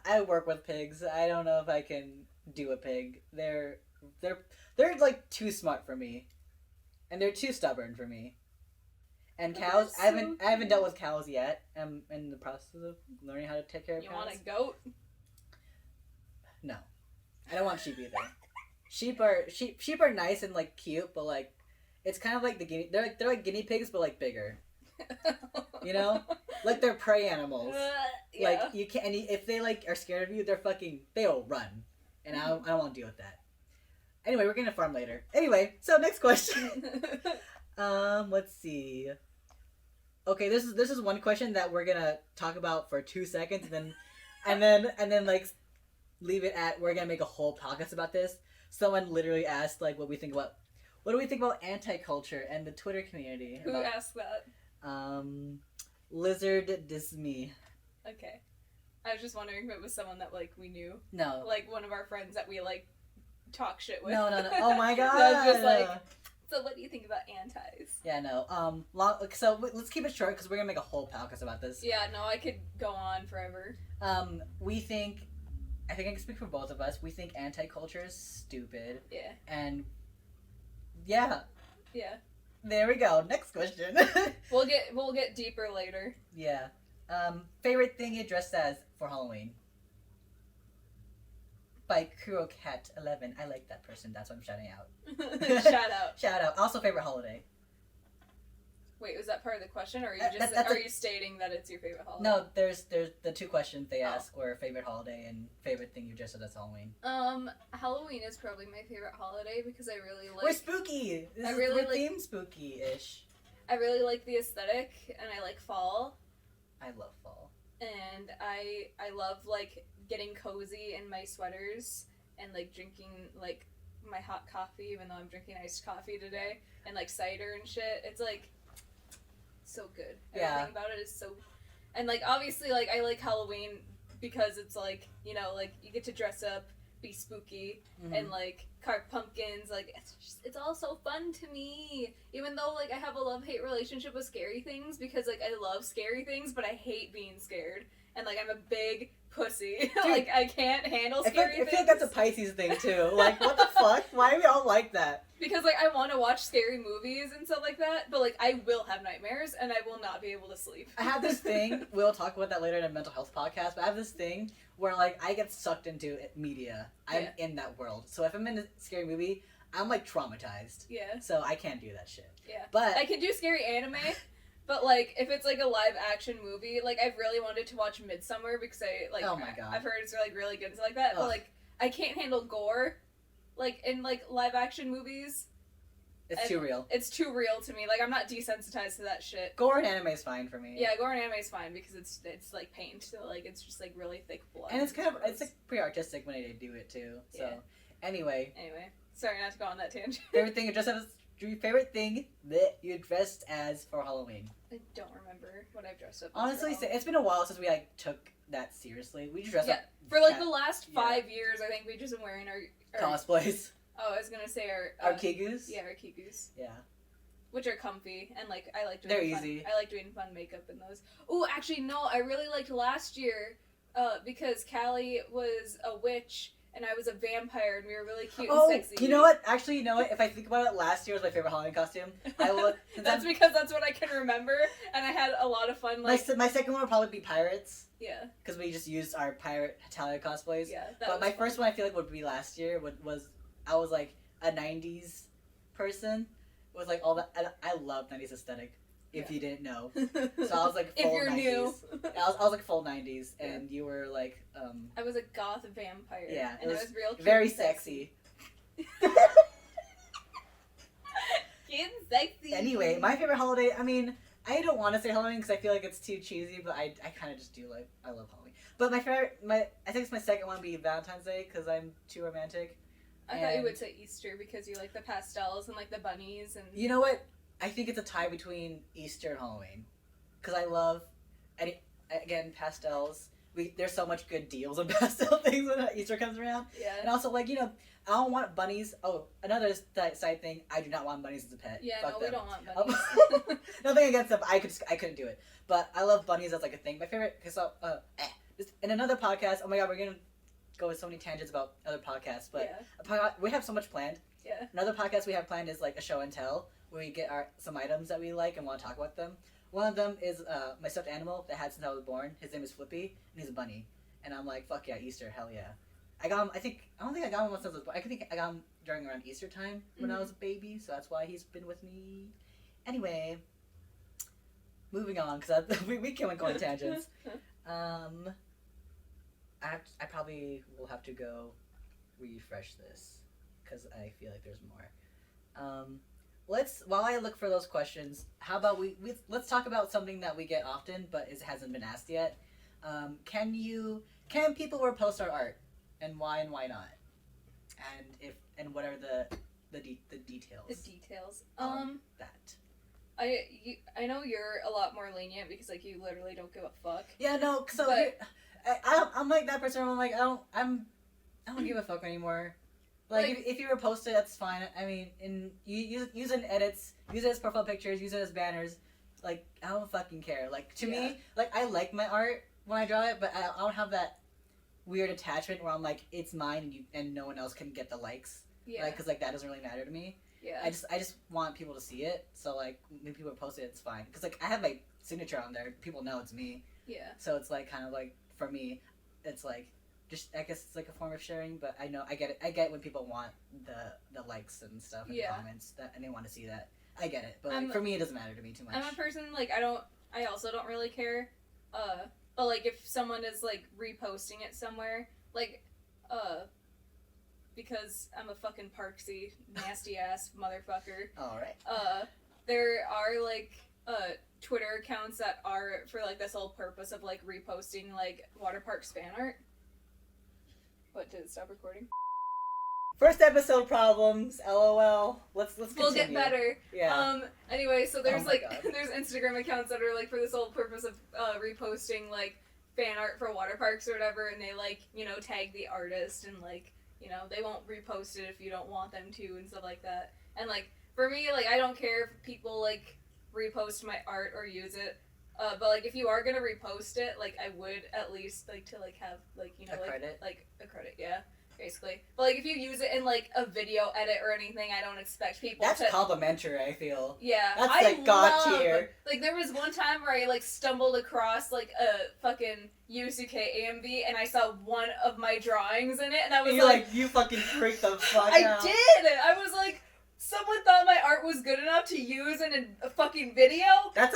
A: I work with pigs. I don't know if I can do a pig. They're like too smart for me, and they're too stubborn for me. And cows, I haven't dealt with cows yet. I'm in the process of learning how to take care of cows.
B: You want a goat?
A: No, I don't want sheep either. Sheep are nice and like cute, but like it's kind of like they're like guinea pigs, but like bigger. You know, like they're prey animals.
B: Yeah.
A: Like you can't. And if they like are scared of you, they'll run, and I don't want to deal with that. Anyway, we're gonna farm later. Anyway, so next question. Let's see. Okay, this is one question that we're gonna talk about for 2 seconds, and then like leave it at we're gonna make a whole podcast about this. Someone literally asked like what do we think about Anticulture and the Twitter community.
B: Who asked that?
A: Lizard Disney.
B: Okay, I was just wondering if it was someone that like we knew.
A: No,
B: like one of our friends that we like talk shit with.
A: No. Oh my god.
B: I was just like. So what do you think about antis?
A: Yeah, no. So let's keep it short because we're gonna make a whole podcast about this.
B: Yeah, no, I could go on forever.
A: We think, I think I can speak for both of us. We think Anticulture is stupid.
B: Yeah.
A: And yeah.
B: Yeah.
A: There we go. Next question.
B: We'll get deeper later.
A: Yeah. Favorite thing you dressed as for Halloween? By KuroCat11. I like that person. That's what I'm shouting out.
B: Shout out.
A: Shout out. Also, favorite holiday.
B: Wait, was that part of the question, or are you you stating that it's your favorite holiday?
A: No, there's the two questions they ask were favorite holiday and favorite thing you dressed as Halloween.
B: Halloween is probably my favorite holiday because I really like.
A: We're spooky. We're themed spooky-ish.
B: I really like the aesthetic, and I like fall.
A: I love fall.
B: And I love like getting cozy in my sweaters and like drinking like my hot coffee, even though I'm drinking iced coffee today, and like cider and shit. It's like so good. Everything about it is so, and like obviously like I like Halloween because it's like, you know, like you get to dress up, be spooky, and like carve pumpkins. Like it's all so fun to me. Even though like I have a love-hate relationship with scary things because like I love scary things, but I hate being scared. And like I'm a big pussy. Dude, like I can't handle scary things.
A: I feel like that's a Pisces thing too. Like what the fuck? Why do we all like that?
B: Because like I want to watch scary movies and stuff like that, but like I will have nightmares and I will not be able to sleep.
A: I have this thing. We'll talk about that later in a mental health podcast. But I have this thing where like I get sucked into media. I'm in that world. So if I'm in a scary movie, I'm like traumatized. Yeah. So I can't do that shit.
B: Yeah.
A: But
B: I can do scary anime. But, like, if it's, like, a live-action movie, like, I've really wanted to watch Midsummer because
A: oh my God.
B: I've heard it's, like, really good and stuff like that. Ugh. But, like, I can't handle gore, like, in, like, live-action movies.
A: It's too real.
B: It's too real to me. Like, I'm not desensitized to that shit.
A: Gore and anime is fine for me.
B: Yeah, gore and anime is fine because it's like, paint. So, like, it's just, like, really thick blood.
A: And it's it's, like, pretty artistic when they do it, too. So, Anyway.
B: Sorry not to go on that tangent.
A: Everything just has... Your favorite thing that you dressed as for Halloween?
B: I don't remember what I've dressed up as.
A: Honestly, it's been a while since we like took that seriously. We just dressed up
B: for like the last 5 years. I think we've just been wearing our
A: cosplays.
B: Oh, I was gonna say our
A: kigus.
B: Yeah, our kigus.
A: Yeah.
B: Which are comfy and like I like doing.
A: They're easy.
B: I like doing fun makeup in those. Oh, actually no, I really liked last year, because Callie was a witch. And I was a vampire, and we were really cute and sexy.
A: You know what? Actually, you know what? If I think about it, last year was my favorite Halloween costume. I will.
B: That's because that's what I can remember, and I had a lot of fun. Like
A: my second one would probably be pirates.
B: Yeah. Because
A: we just used our pirate Hetalia cosplays.
B: Yeah.
A: But my first one, I feel like, would be last year. Was I was like a '90s person with like all that. I love '90s aesthetic. If you didn't know, so I was like full
B: if you're
A: 90s.
B: New.
A: I was like full 90s, and you were like
B: I was a goth vampire.
A: Yeah,
B: and I was real cute
A: very
B: and
A: sexy.
B: Cute and sexy.
A: Anyway, my favorite holiday. I mean, I don't want to say Halloween because I feel like it's too cheesy, but I kind of just do like I love Halloween. But my favorite, I think it's my second one would be Valentine's Day because I'm too romantic.
B: I thought you would say Easter because you like the pastels and like the bunnies and.
A: You know what? I think it's a tie between Easter and Halloween, because I love, again, pastels. There's so much good deals on pastel things when Easter comes around.
B: Yeah.
A: And also, like, you know, I don't want bunnies. Oh, another side thing, I do not want bunnies as a pet.
B: Yeah,
A: Fuck
B: we
A: them.
B: don't want bunnies.
A: Nothing against them. I couldn't do it. But I love bunnies as like a thing. My favorite. In another podcast. Oh my God, we're gonna go with so many tangents about other podcasts. But we have so much planned.
B: Yeah.
A: Another podcast we have planned is like a show and tell, where we get some items that we like and want to talk about them. One of them is my stuffed animal that I had since I was born. His name is Flippy, and he's a bunny. And I'm like, fuck yeah, Easter, hell yeah. I got him. I don't think I got him since I was born. I think I got him during around Easter time when I was a baby, so that's why he's been with me. Anyway, moving on because we can't go on tangents. I probably will have to go refresh this because I feel like there's more. While I look for those questions, how about let's talk about something that we get often, but it hasn't been asked yet. Can people repost our art, and why not? And what are the details?
B: The details.
A: That.
B: I know you're a lot more lenient because like you literally don't give a fuck.
A: Yeah, no. So I'm like that person. I'm like I don't give a fuck anymore. Like if you repost it, that's fine. I mean, you use it in edits, use it as profile pictures, use it as banners. Like I don't fucking care. Like to me, like I like my art when I draw it, but I don't have that weird attachment where I'm like it's mine and no one else can get the likes. Yeah. Because like that doesn't really matter to me. Yeah. I just want people to see it. So like when people post it, it's fine. Because like I have my signature on there, people know it's me. Yeah. So it's like kind of like for me, it's like. Just I guess it's like a form of sharing, but I know I get it. I get when people want the likes and stuff and comments and they want to see that. I get it, but like, for me it doesn't matter to me too much.
B: I'm a person like I also don't really care. But like if someone is like reposting it somewhere, like because I'm a fucking parksy nasty ass motherfucker.
A: All right.
B: There are like Twitter accounts that are for like this whole purpose of like reposting like water park fan art. What, did it stop recording?
A: First episode problems, LOL. Let's continue.
B: We'll get better.
A: Yeah.
B: Anyway, so there's there's Instagram accounts that are like for the sole purpose of reposting like fan art for water parks or whatever, and they like, you know, tag the artist and like, you know, they won't repost it if you don't want them to and stuff like that. And like for me, like I don't care if people like repost my art or use it. But like if you are gonna repost it, like I would at least like to like have like, you know,
A: a credit,
B: yeah, basically. But like if you use it in like a video edit or anything, I don't expect people
A: That's complimentary, I feel.
B: Yeah.
A: That's like God tier.
B: Like there was one time where I like stumbled across like a fucking Yusuke AMV and I saw one of my drawings in it and I was like,
A: you fucking freaked the fuck out.
B: I did! I was like, someone thought my art was good enough to use in a fucking video? That's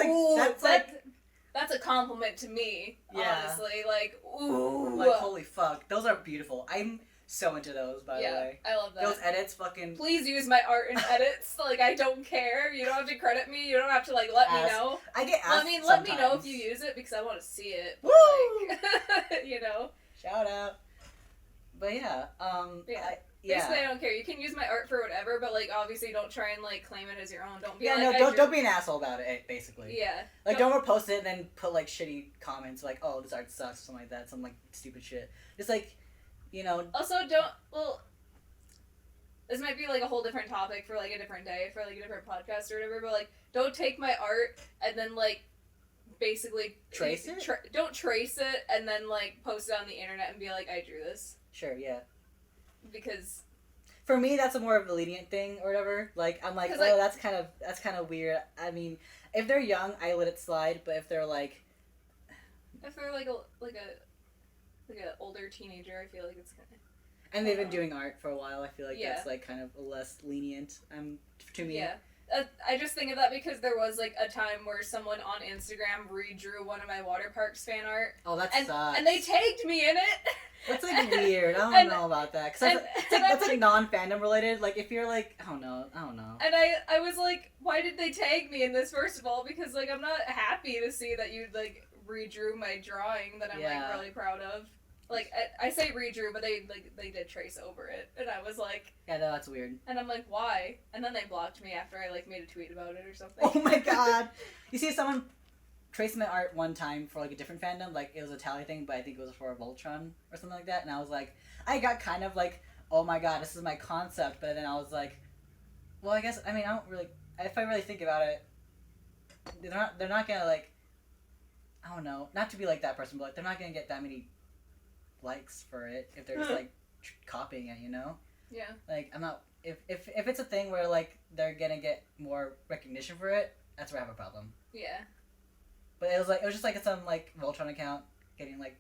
B: a compliment to me, honestly. Like, ooh.
A: Like, holy fuck. Those are beautiful. I'm so into those, by the way.
B: I love that.
A: Those edits fucking...
B: Please use my art in edits. Like, I don't care. You don't have to credit me. You don't have to, like, let me know.
A: I get asked
B: let me know if you use it, because I want to see it.
A: Woo!
B: Like, you know?
A: Shout out. But yeah,
B: Basically, I don't care. You can use my art for whatever, but like obviously don't try and like claim it as your own. Don't be
A: don't be an asshole about it. Basically,
B: yeah.
A: Like don't repost it and then put like shitty comments like, oh, this art sucks or something like that, some like stupid shit. Just like, you know.
B: Also, this might be like a whole different topic for like a different day for like a different podcast or whatever. But like, don't take my art and then like basically
A: trace it.
B: Don't trace it and then like post it on the internet and be like, I drew this.
A: Sure, yeah.
B: Because
A: for me, that's a more of a lenient thing or whatever. Like I'm like, oh, that's kind of weird. I mean, if they're young, I let it slide. But if they're like a older teenager, I feel like it's kind of. And they've been doing art for a while. I feel like that's like kind of less lenient. To me.
B: Yeah. I just think of that because there was like a time where someone on Instagram redrew one of my water parks fan art.
A: Oh, that sucks.
B: And they tagged me in it.
A: That's like weird. I don't know about that. Cause that's like non-fandom related. Like if you're like, I don't know.
B: And I was like, why did they tag me in this first of all? Because like I'm not happy to see that you like redrew my drawing that I'm like really proud of. Like I say redrew, but they did trace over it, and I was like,
A: yeah, no, that's weird.
B: And I'm like, why? And then they blocked me after I like made a tweet about it or something.
A: Oh my god! You see, someone traced my art one time for like a different fandom, like it was a tally thing, but I think it was for a Voltron or something like that, and I was like, I got kind of like, oh my god, this is my concept, but then I was like, well, I guess I don't really. If I really think about it, they're not gonna like, I don't know, not to be like that person, but like, they're not gonna get that many likes for it if they're just like copying it, you know?
B: Yeah.
A: Like I'm not if it's a thing where like they're gonna get more recognition for it, that's where I have a problem.
B: Yeah.
A: But it was just like some like Voltron account getting like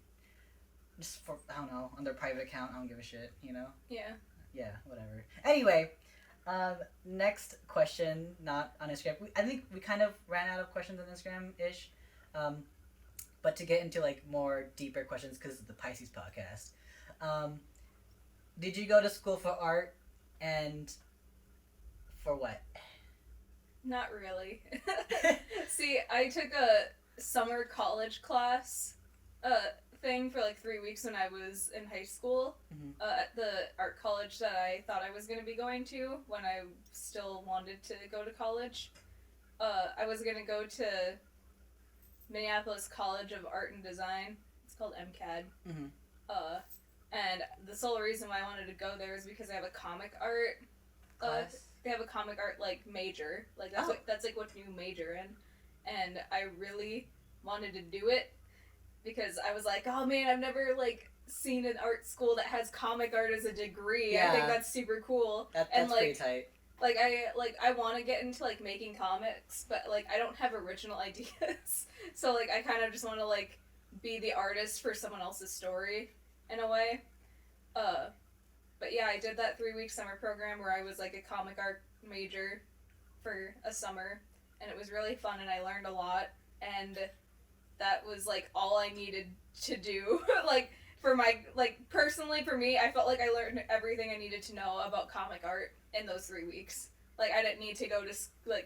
A: just for I don't know on their private account. I don't give a shit, you know?
B: Yeah.
A: Yeah, whatever. Anyway, next question, not on Instagram. I think we kind of ran out of questions on Instagram ish. But to get into like more deeper questions because of the Pisces podcast, did you go to school for art and for what?
B: Not really. See, I took a summer college class thing for like 3 weeks when I was in high school at the art college that I thought I was going to be going to when I still wanted to go to college. I was going to go to Minneapolis College of Art and Design. It's called MCAD. And the sole reason why I wanted to go there is because they have a comic art class. They have a comic art like major. Like that's like what you major in. And I really wanted to do it because I was like, oh man, I've never like seen an art school that has comic art as a degree. Yeah. I think that's super cool.
A: That's
B: like,
A: pretty tight.
B: I want to get into like making comics, but like I don't have original ideas. So like I kind of just want to like be the artist for someone else's story in a way. But yeah, I did that 3-week summer program where I was like a comic art major for a summer, and it was really fun and I learned a lot, and that was like all I needed to do. Like for my personally for me, I felt like I learned everything I needed to know about comic art in those 3 weeks. Like I didn't need to go to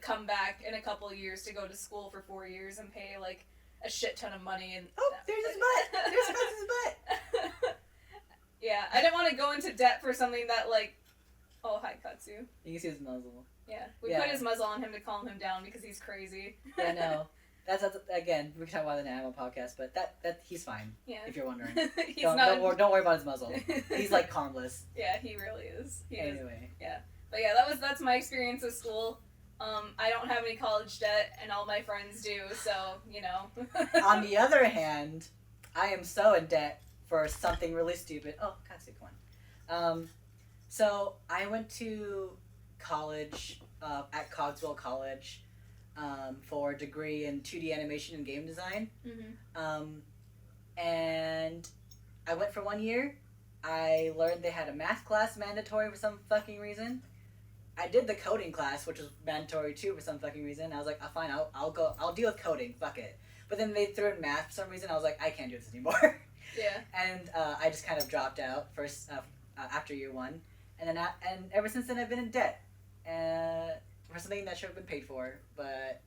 B: come back in a couple of years to go to school for 4 years and pay like a shit ton of money. And
A: there's his butt. There's Spencer's butt.
B: Yeah, I didn't want to go into debt for something that like Oh, hi, Katsu.
A: You can see his muzzle.
B: Yeah. We put his muzzle on him to calm him down because he's crazy.
A: Yeah, no. That's again, we can talk about an animal podcast, but that he's fine. Yeah. If you're wondering. Don't worry about his muzzle. He's like harmless.
B: Yeah, he really is.
A: Anyway.
B: Yeah. But yeah, that's my experience with school. I don't have any college debt, and all my friends do, so, you know.
A: On the other hand, I am so in debt for something really stupid. Oh, Katsu, come on. So I went to college at Cogswell College for a degree in 2D animation and game design. Mm-hmm. And I went for 1 year. I learned they had a math class mandatory for some fucking reason. I did the coding class, which was mandatory too for some fucking reason. I was like, oh, fine, I'll deal with coding, fuck it. But then they threw in math for some reason. I was like, I can't do this anymore.
B: Yeah.
A: And I just kind of dropped out first after year one, and ever since then I've been in debt for something that should have been paid for, but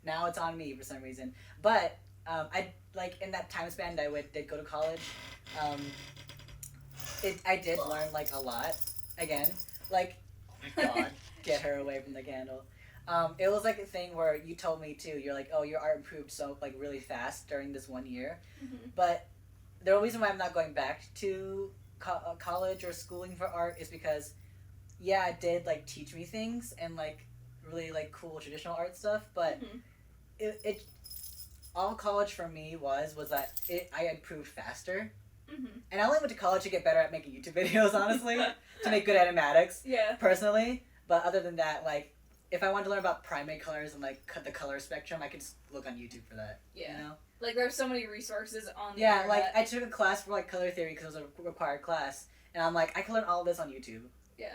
A: now it's on me for some reason. But I like in that time span that I did go to college, I did learn like a lot again, like. Oh my god, get her away from the candle. It was like a thing where you told me too, you're like, oh, your art improved so like really fast during this 1 year. Mm-hmm. But the reason why I'm not going back to college or schooling for art is because, yeah, it did like teach me things and like really like cool traditional art stuff, but mm-hmm. it all college for me was that I improved faster. Mm-hmm. And I only went to college to get better at making YouTube videos, honestly, to make good animatics.
B: Yeah.
A: Personally, but other than that, like, if I wanted to learn about primate colors and like cut the color spectrum, I could just look on YouTube for that.
B: Yeah.
A: You know?
B: Like there's so many resources on.
A: Yeah, internet. Like I took a class for like color theory because it was a required class, and I'm like, I can learn all of this on YouTube.
B: Yeah,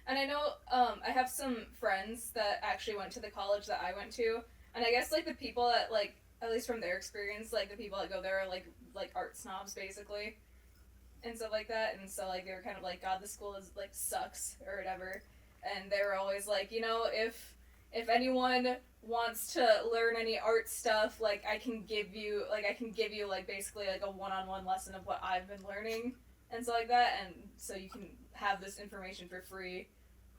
B: and I know I have some friends that actually went to the college that I went to, and I guess like the people that like. At least from their experience, like, the people that go there are, like art snobs, basically, and stuff like that, and so, like, they were kind of like, God, this school is, like, sucks, or whatever, and they were always like, you know, if anyone wants to learn any art stuff, like, I can give you, like, basically, like, a one-on-one lesson of what I've been learning, and stuff like that, and so you can have this information for free.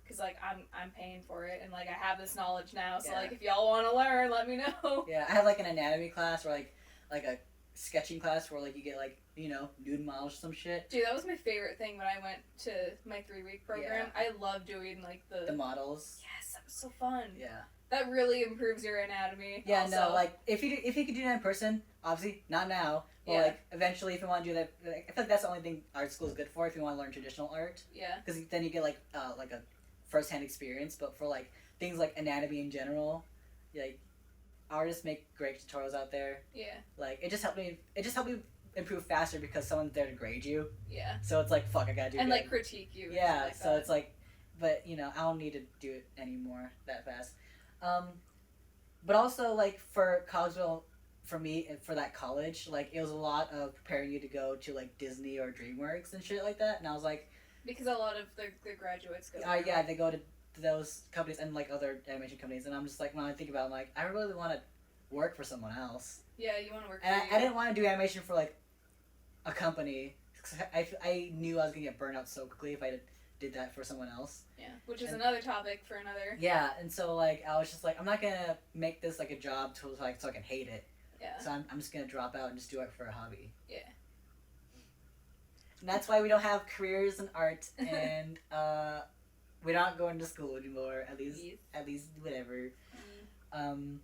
B: Because, like, I'm paying for it, and, like, I have this knowledge now, so, like, if y'all want to learn, let me know.
A: Yeah, I have, like, an anatomy class, or, like a sketching class where, like, you get, like, you know, nude models or some shit.
B: Dude, that was my favorite thing when I went to my 3-week program. Yeah. I love doing, like, the
A: models.
B: Yes, that was so fun.
A: Yeah.
B: That really improves your anatomy.
A: Yeah, also. No, like, if you could do that in person, obviously, not now, but, like, eventually, if you want to do that, like, I feel like that's the only thing art school is good for, if you want to learn traditional art.
B: Yeah.
A: Because then you get, like a first-hand experience, but for like things like anatomy in general, like artists make great tutorials out there.
B: Yeah.
A: Like it just helped me improve faster because someone's there to grade you.
B: Yeah.
A: So it's like fuck, I gotta do it.
B: And like critique you.
A: Yeah. Like so it's like, but you know I don't need to do it anymore that fast. But also like for Cogswell, for me for that college, like it was a lot of preparing you to go to like Disney or DreamWorks and shit like that, and I was like.
B: Because a lot of the graduates go.
A: Yeah, they go to those companies and like other animation companies, and I'm just like when I think about it, I'm like I really want to work for someone else.
B: Yeah, you want to work.
A: And I didn't want to do animation for like a company. I knew I was gonna get burned out so quickly if I did that for someone else.
B: Yeah, which is another topic for another.
A: Yeah, and so like I was just like I'm not gonna make this like a job so I can hate it.
B: Yeah.
A: So I'm just gonna drop out and just do it for a hobby.
B: Yeah.
A: And that's why we don't have careers in art, and we're not going to school anymore. At least whatever. Mm.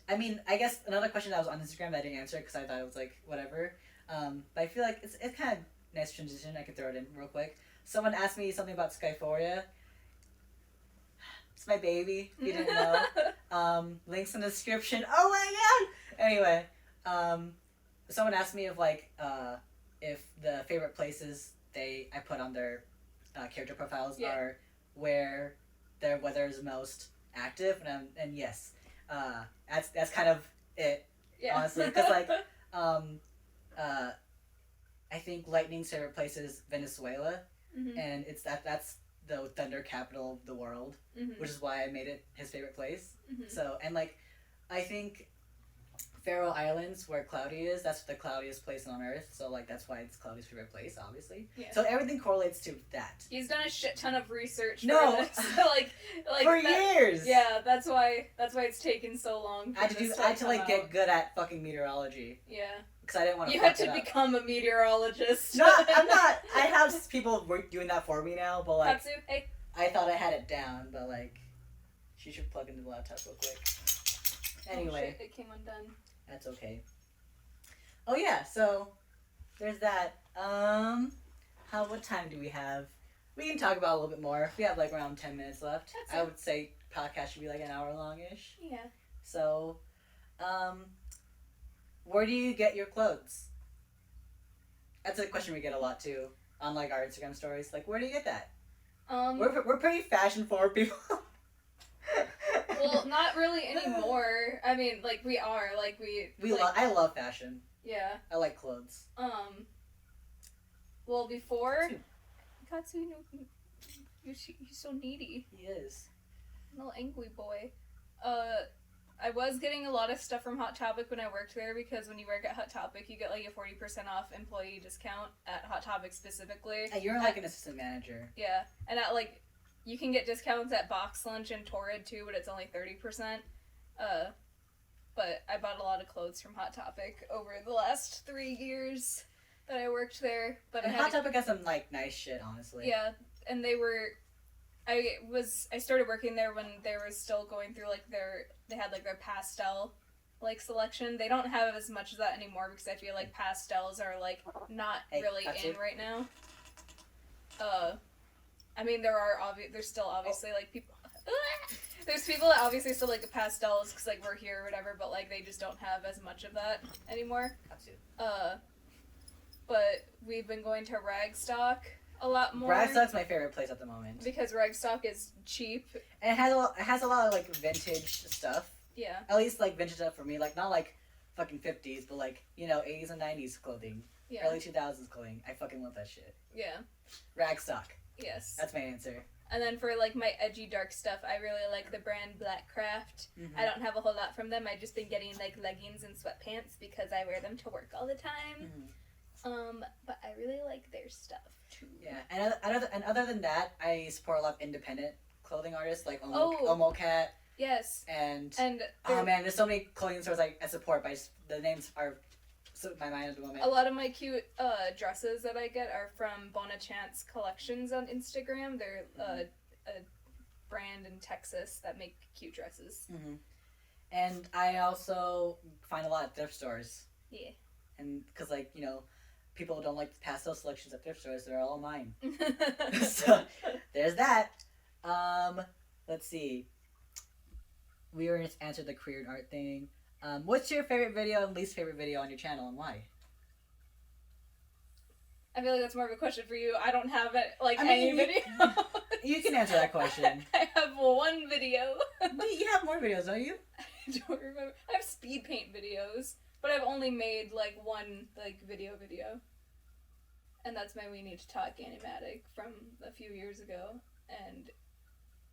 A: I mean, I guess another question that was on Instagram that I didn't answer because I thought it was like whatever. But I feel like it's kind of nice transition. I could throw it in real quick. Someone asked me something about SKYPHORIA. It's my baby. If you didn't know. Links in the description. Oh my god. Anyway, someone asked me if the favorite places I put on their character profiles are where their weather is most active, and yes, that's kind of it, honestly, because like I think Lightning's favorite place is Venezuela, mm-hmm. and that's the thunder capital of the world, mm-hmm. which is why I made it his favorite place. Mm-hmm. So and like I think Faroe Islands, where Cloudy is, that's the cloudiest place on Earth. So, like, that's why it's Cloudy's favorite place, obviously. Yeah. So everything correlates to that.
B: He's done a shit ton of research.
A: No,
B: for this. like
A: for years.
B: Yeah, that's why it's taken so long.
A: I had to like get good at fucking meteorology.
B: Yeah.
A: Because I didn't want to.
B: You had to become a meteorologist.
A: No, I'm not. I have people doing that for me now, but like.
B: Katsu, hey.
A: I thought I had it down, but like, she should plug into the laptop real quick. Anyway.
B: Oh shit, it came undone.
A: That's okay. Oh yeah, so there's that. What time do we have? We can talk about a little bit more. We have like around 10 minutes left. I would say podcast should be like an hour long-ish.
B: Yeah. So,
A: where do you get your clothes? That's a question we get a lot too on like our Instagram stories. Like, where do you get that? We're pretty fashion forward people.
B: Well, not really anymore. I mean, like, we are. Like,
A: I love fashion.
B: Yeah.
A: I like clothes.
B: Well, before... Katsu, he's so needy.
A: He is.
B: Little angry boy. I was getting a lot of stuff from Hot Topic when I worked there, because when you work at Hot Topic, you get, like, a 40% off employee discount at Hot Topic specifically.
A: And you're, like, an assistant manager.
B: Yeah. And at, like... You can get discounts at Box Lunch and Torrid too, but it's only 30%. But I bought a lot of clothes from Hot Topic over the last 3 years that I worked there. But
A: Hot Topic has some like nice shit, honestly.
B: Yeah, and they were. I started working there when they were still going through like they had like their pastel like selection. They don't have as much of that anymore because I feel like pastels are like not really in right now. I mean, there's still obviously, like, people... There's people that obviously still like the pastels because, like, we're here or whatever, but, like, they just don't have as much of that anymore. But we've been going to Ragstock a lot more.
A: Ragstock's my favorite place at the moment.
B: Because Ragstock is cheap.
A: And it has a lot of, like, vintage stuff.
B: Yeah.
A: At least, like, vintage stuff for me. Like, not, like, fucking 50s, but, like, 80s and 90s clothing. Yeah. Early 2000s clothing. I fucking love that shit.
B: Yeah.
A: Ragstock.
B: Yes.
A: That's my answer.
B: And then for, like, my edgy dark stuff, I really like the brand Blackcraft. Mm-hmm. I don't have a whole lot from them. I've just been getting, like, leggings and sweatpants because I wear them to work all the time. Mm-hmm. But I really like their stuff, too. Yeah.
A: And other than that, I support a lot of independent clothing artists, like Omo Cat.
B: Yes.
A: And oh, man, there's so many clothing stores I support, but the names are... So my mind at the moment.
B: A lot of my cute dresses that I get are from Bonachance Collections on Instagram. They're a brand in Texas that make cute dresses.
A: Mm-hmm. And I also find a lot of thrift stores.
B: Yeah.
A: And because, like, people don't like the pastel selections at thrift stores. They're all mine. So there's that. Let's see. We already answered the career and art thing. What's your favorite video and least favorite video on your channel, and why?
B: I feel like that's more of a question for you. I don't have any video.
A: You can answer that question.
B: I have one video.
A: You have more videos, don't you?
B: I don't remember. I have speed paint videos, but I've only made one video. And that's my We Need to Talk animatic from a few years ago, and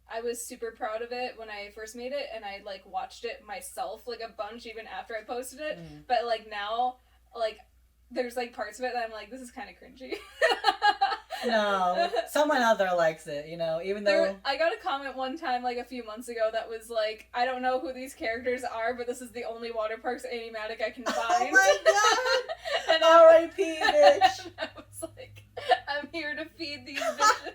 B: I was super proud of it when I first made it, and I, watched it myself, a bunch even after I posted it. Mm. But, now, there's, parts of it that I'm like, this is kind of cringy.
A: No. Someone out there likes it, even though...
B: I got a comment one time, a few months ago that was I don't know who these characters are, but this is the only water parks animatic I can find.
A: Oh my god! And R.I.P. bitch!
B: I was like, I'm here to feed these bitches.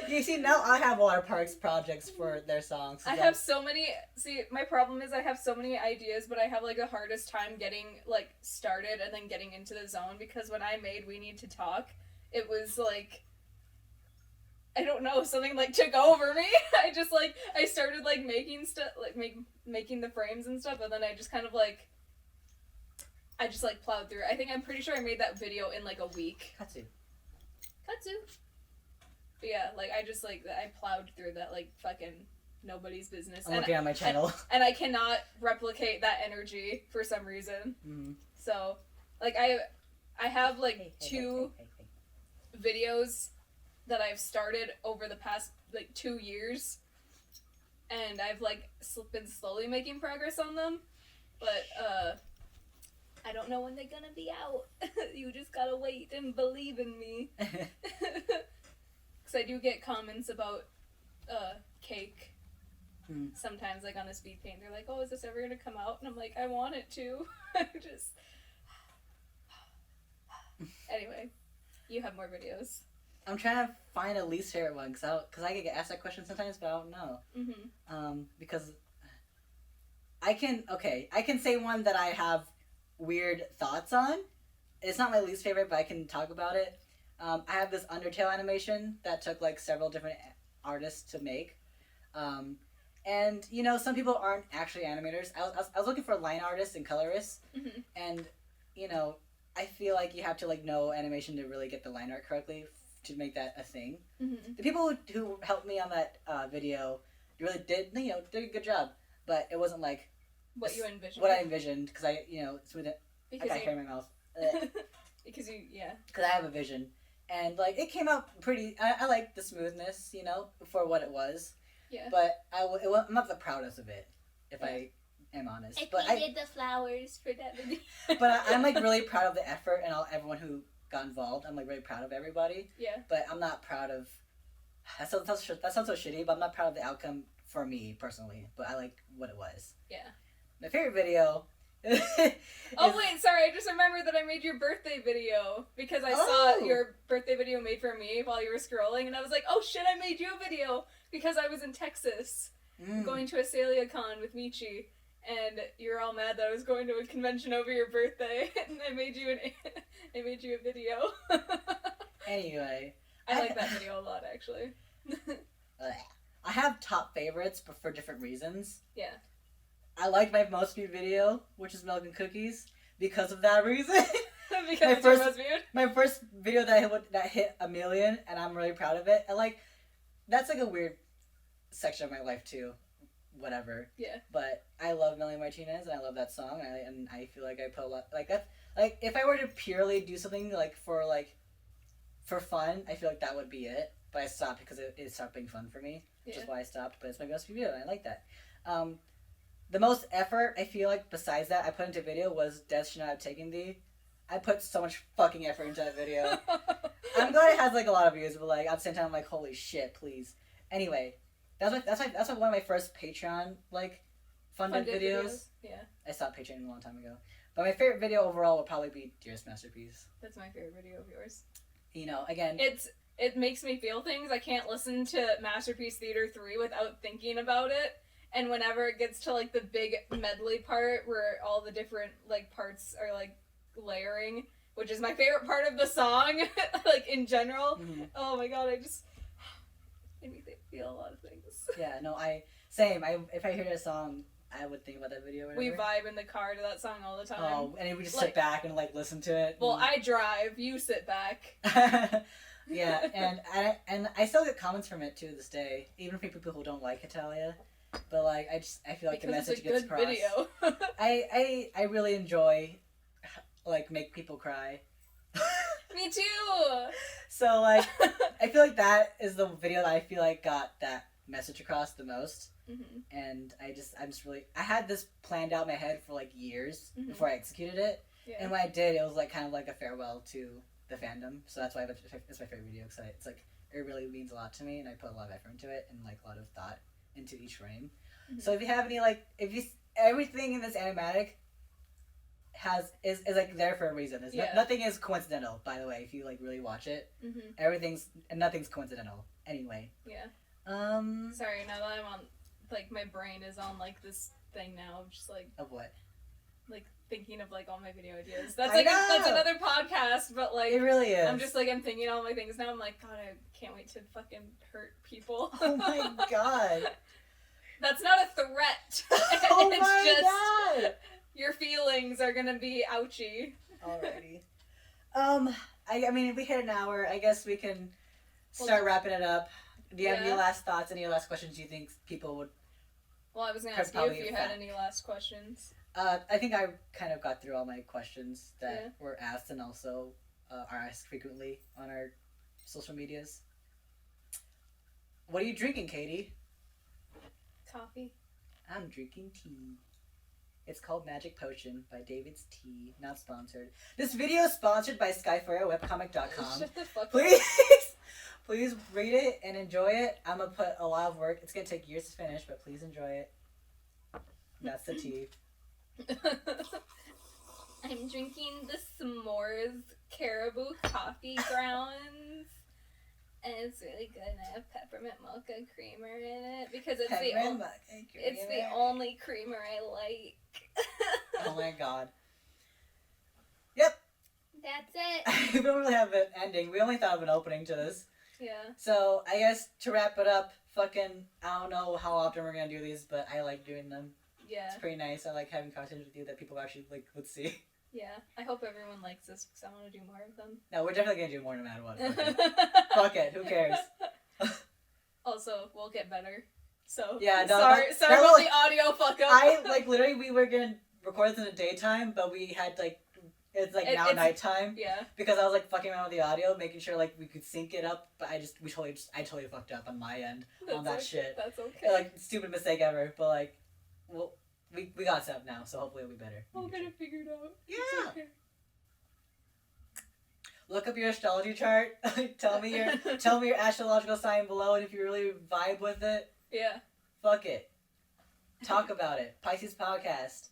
A: You see, now I have water parks projects for their songs.
B: I have so many... See, my problem is I have so many ideas, but I have, the hardest time getting, started and then getting into the zone, because when I made We Need to Talk, it was, I don't know, something, took over me. I just, I started, making stuff, making the frames and stuff, and then I just kind of, I just, plowed through it. I'm pretty sure I made that video in, a week.
A: Katsu.
B: But yeah, I just, I plowed through that, fucking nobody's business.
A: I'm looking at my channel.
B: And I cannot replicate that energy for some reason. Mm-hmm. So, I have, two videos that I've started over the past, 2 years. And I've, been slowly making progress on them. But, I don't know when they're gonna be out. You just gotta wait and believe in me. Because I do get comments about, cake. Sometimes, like, on a speed paint. They're like, oh, is this ever gonna come out? And I'm like, I want it to. Just... Anyway, you have more videos.
A: I'm trying to find a least favorite one, because I get asked that question sometimes, but I don't know. Because I can say one that I have weird thoughts on. It's not my least favorite, but I can talk about it. I have this Undertale animation that took like several different artists to make. And you know, some people aren't actually animators. I was looking for line artists and colorists, and you know, I feel like you have to like know animation to really get the line art correctly to make that a thing. The people who helped me on that video really did a good job, but it wasn't like
B: what you envisioned.
A: What I envisioned, because I smooth it. I got hair in my mouth.
B: Because
A: I have a vision, and like it came out pretty. I like the smoothness, for what it was.
B: Yeah.
A: But I'm not the proudest of it, if I am honest.
B: I did the flowers for that video.
A: But I'm like really proud of the effort and everyone who got involved. I'm like really proud of everybody.
B: Yeah.
A: But I'm not proud of. That sounds so shitty, but I'm not proud of the outcome for me personally. But I like what it was.
B: Yeah.
A: My favorite video.
B: Oh wait, sorry. I just remembered that I made your birthday video because I saw your birthday video made for me while you were scrolling, and I was like, "Oh shit, I made you a video because I was in Texas going to a SaliaCon with Michi, and you're all mad that I was going to a convention over your birthday, and I made you a video."
A: Anyway,
B: I like that video a lot, actually.
A: I have top favorites, but for different reasons.
B: Yeah.
A: I liked my most viewed video, which is Milk and Cookies, because of that reason.
B: Because
A: my first video that hit 1 million, and I'm really proud of it. And like, that's like a weird section of my life too. Whatever.
B: Yeah.
A: But I love Melanie Martinez, and I love that song, and I feel like I put a lot like that. Like, if I were to purely do something for fun, I feel like that would be it. But I stopped because it stopped being fun for me, which is why I stopped. But it's my most viewed video, and I like that. The most effort, I feel like, besides that, I put into video was Death Should Not Have Taken Thee. I put so much fucking effort into that video. I'm glad it has, like, a lot of views, but, like, at the same time, I'm like, holy shit, please. Anyway, that's like one of my first Patreon, like, funded videos.
B: Yeah.
A: I stopped Patreon a long time ago. But my favorite video overall would probably be Dearest Masterpiece.
B: That's my favorite video of yours.
A: Again...
B: It makes me feel things. I can't listen to Masterpiece Theater 3 without thinking about it. And whenever it gets to, like, the big medley part where all the different, like, parts are, like, layering, which is my favorite part of the song, like, in general. Oh, my God, it made me feel a lot of things.
A: Yeah, no, same. If I hear a song, I would think about that video.
B: We vibe in the car to that song all the time.
A: Oh, and we just sit back and, like, listen to it.
B: Well, I drive, you sit back.
A: Yeah, and I still get comments from it, too, this day, even from people who don't like Italia. But, like, I feel like the message gets across.
B: Video.
A: I really enjoy, like, make people cry.
B: Me too!
A: So, like, I feel like that is the video that I feel like got that message across the most. And I had this planned out in my head for, like, years before I executed it. Yeah. And when I did, it was, like, kind of like a farewell to the fandom. So that's why it's my favorite video, because it's, like, it really means a lot to me, and I put a lot of effort into it, and, like, a lot of thought into each frame. So if you have any, like, everything in this animatic is like there for a reason. Nothing is coincidental, by the way, if you, like, really watch it. Nothing's coincidental. Anyway.
B: Yeah. Sorry, now that I'm on, like, my brain is on, like, this thing now of just, like...
A: Of what?
B: Like, thinking of, like, all my video ideas. That's another podcast, but, like...
A: It really is.
B: I'm just, like, I'm thinking all my things now. I'm like, God, I can't wait to fucking hurt people.
A: Oh my God.
B: That's not a threat.
A: Oh my God.
B: Your feelings are gonna be ouchy.
A: Alrighty. I mean, if we hit an hour, I guess we can start wrapping it up. Do you have any last thoughts, any last questions you think people would...
B: Well, I was gonna ask you if you had any last questions.
A: I think I kind of got through all my questions that were asked and also are asked frequently on our social medias. What are you drinking, Katie?
B: Coffee.
A: I'm drinking tea. It's called Magic Potion by David's Tea. Not sponsored. This video is sponsored by SKYPHORIA.webcomic.com.
B: Shut the fuck
A: Please,
B: up.
A: please read it and enjoy it. I'm gonna put a lot of work. It's gonna take years to finish, but please enjoy it. That's the tea.
B: I'm drinking the S'mores Caribou coffee grounds. And it's really good, and I have peppermint mocha creamer in it because it's the only creamer I like.
A: Oh my god. Yep.
B: That's it.
A: We don't really have an ending. We only thought of an opening to this.
B: Yeah.
A: So I guess to wrap it up, I don't know how often we're gonna do these, but I like doing them.
B: Yeah.
A: It's pretty nice. I like having conversations with you that people actually would see.
B: Yeah, I hope everyone likes this because I want to do more of them.
A: No, we're definitely gonna do more no matter what. Fuck it. Who cares?
B: Also, we'll get better. So
A: yeah, no,
B: sorry about the audio fuck up.
A: Literally we were gonna record this in the daytime, but we had it's nighttime.
B: Yeah.
A: Because I was fucking around with the audio, making sure we could sync it up, but I totally fucked up on my end on that shit.
B: That's okay.
A: Stupid mistake ever, but well. We got set up now, so hopefully it'll be better.
B: We'll get it figured out.
A: Yeah.
B: Okay.
A: Look up your astrology chart. tell me your astrological sign below, and if you really vibe with it,
B: yeah,
A: fuck it. Talk about it. Pisces Podcast.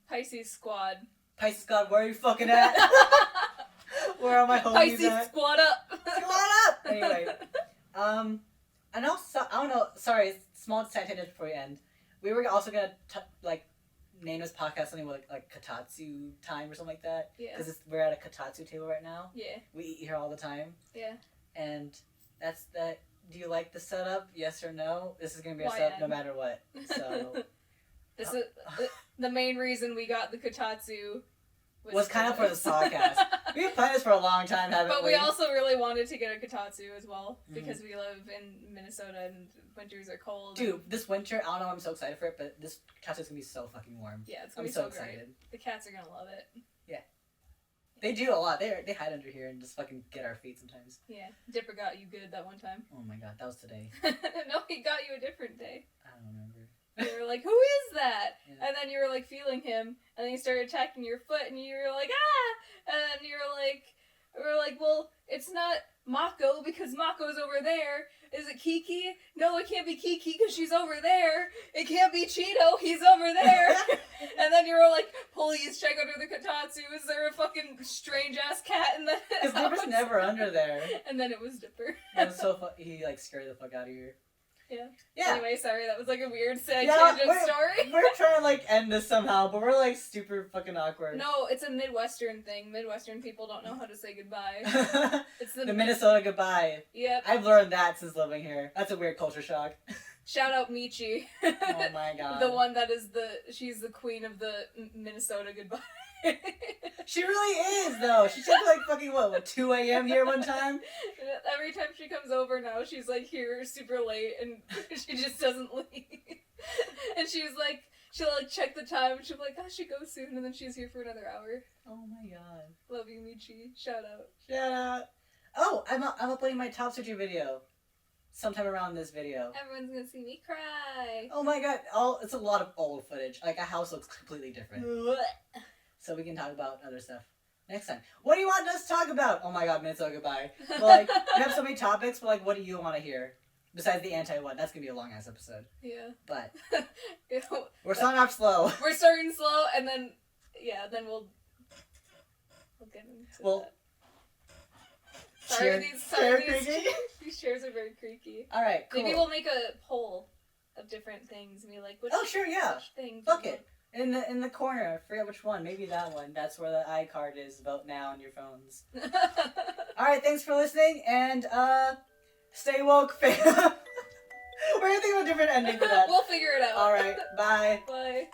B: Pisces Squad.
A: Pisces Squad, where are you fucking at? Where are my homies
B: Pisces
A: at?
B: Squad up.
A: Squad up. Anyway, and also I don't know. Sorry, small tangent before we end. We were also gonna name this podcast something like Katatsu time or something like that.
B: Yeah.
A: Because we're at a Katatsu table right now.
B: Yeah.
A: We eat here all the time.
B: Yeah.
A: And that's that. Do you like the setup? Yes or no? This is gonna be a setup no matter what. So.
B: This is the main reason we got the Katatsu.
A: Was kind of for the podcast. We've planned this for a long time, haven't we?
B: But we also really wanted to get a Katatsu as well because we live in Minnesota and winters are cold.
A: Dude, this winter, I don't know, I'm so excited for it, but this Katatsu's gonna be so fucking warm.
B: Yeah, it's gonna be so excited. Great. The cats are gonna love it. Yeah.
A: They do a lot. They hide under here and just fucking get our feet sometimes.
B: Yeah. Dipper got you good that one time.
A: Oh my god, that was today.
B: No, he got you a different day.
A: I don't remember.
B: You were like, who is that?
A: Yeah.
B: And then you were feeling him, and then he started attacking your foot, and you were like, ah! And then we were like, well, it's not Mako because Mako's over there. Is it Kiki? No, it can't be Kiki because she's over there. It can't be Cheeto, he's over there. And then you were like, police, check under the Katatsu. Is there a fucking strange ass cat in the house?
A: Because Dipper's never under there.
B: And then it was Dipper.
A: That was so fun. He scared the fuck out of you.
B: Yeah.
A: Yeah.
B: Anyway, sorry, that was a weird tangent story.
A: We're trying to end this somehow, but we're super fucking awkward.
B: No, it's a Midwestern thing. Midwestern people don't know how to say goodbye. It's
A: the Minnesota goodbye.
B: Yep.
A: I've learned that since living here. That's a weird culture shock.
B: Shout out Michi.
A: Oh my god.
B: The one that is she's the queen of the Minnesota goodbye.
A: She really is, though. She said fucking 2 a.m. here one time?
B: Every time she comes over now, she's here super late and she just doesn't leave. And she'll check the time and she'll be I should go soon, and then she's here for another hour.
A: Oh my god.
B: Love you, Michi. Shout out.
A: Shout out. Oh, I'm uploading my top surgery video sometime around this video.
B: Everyone's gonna see me cry.
A: Oh my god. It's a lot of old footage. Our house looks completely different. So we can talk about other stuff next time. What do you want us to talk about? Oh my god, Minnesota goodbye. But we have so many topics, but what do you want to hear? Besides the anti-one. That's going to be a long-ass episode.
B: Yeah.
A: But we're starting off slow.
B: We're starting slow, and then, we'll get into that. These chairs are very creaky.
A: Alright, cool.
B: Maybe we'll make a poll of different things and be which thing.
A: Fuck it. In the corner, I forget which one. Maybe that one. That's where the iCard is. Vote now on your phones. Alright, thanks for listening, and stay woke, fam. We're gonna think of a different ending for that.
B: We'll figure it out.
A: Alright, bye.
B: Bye.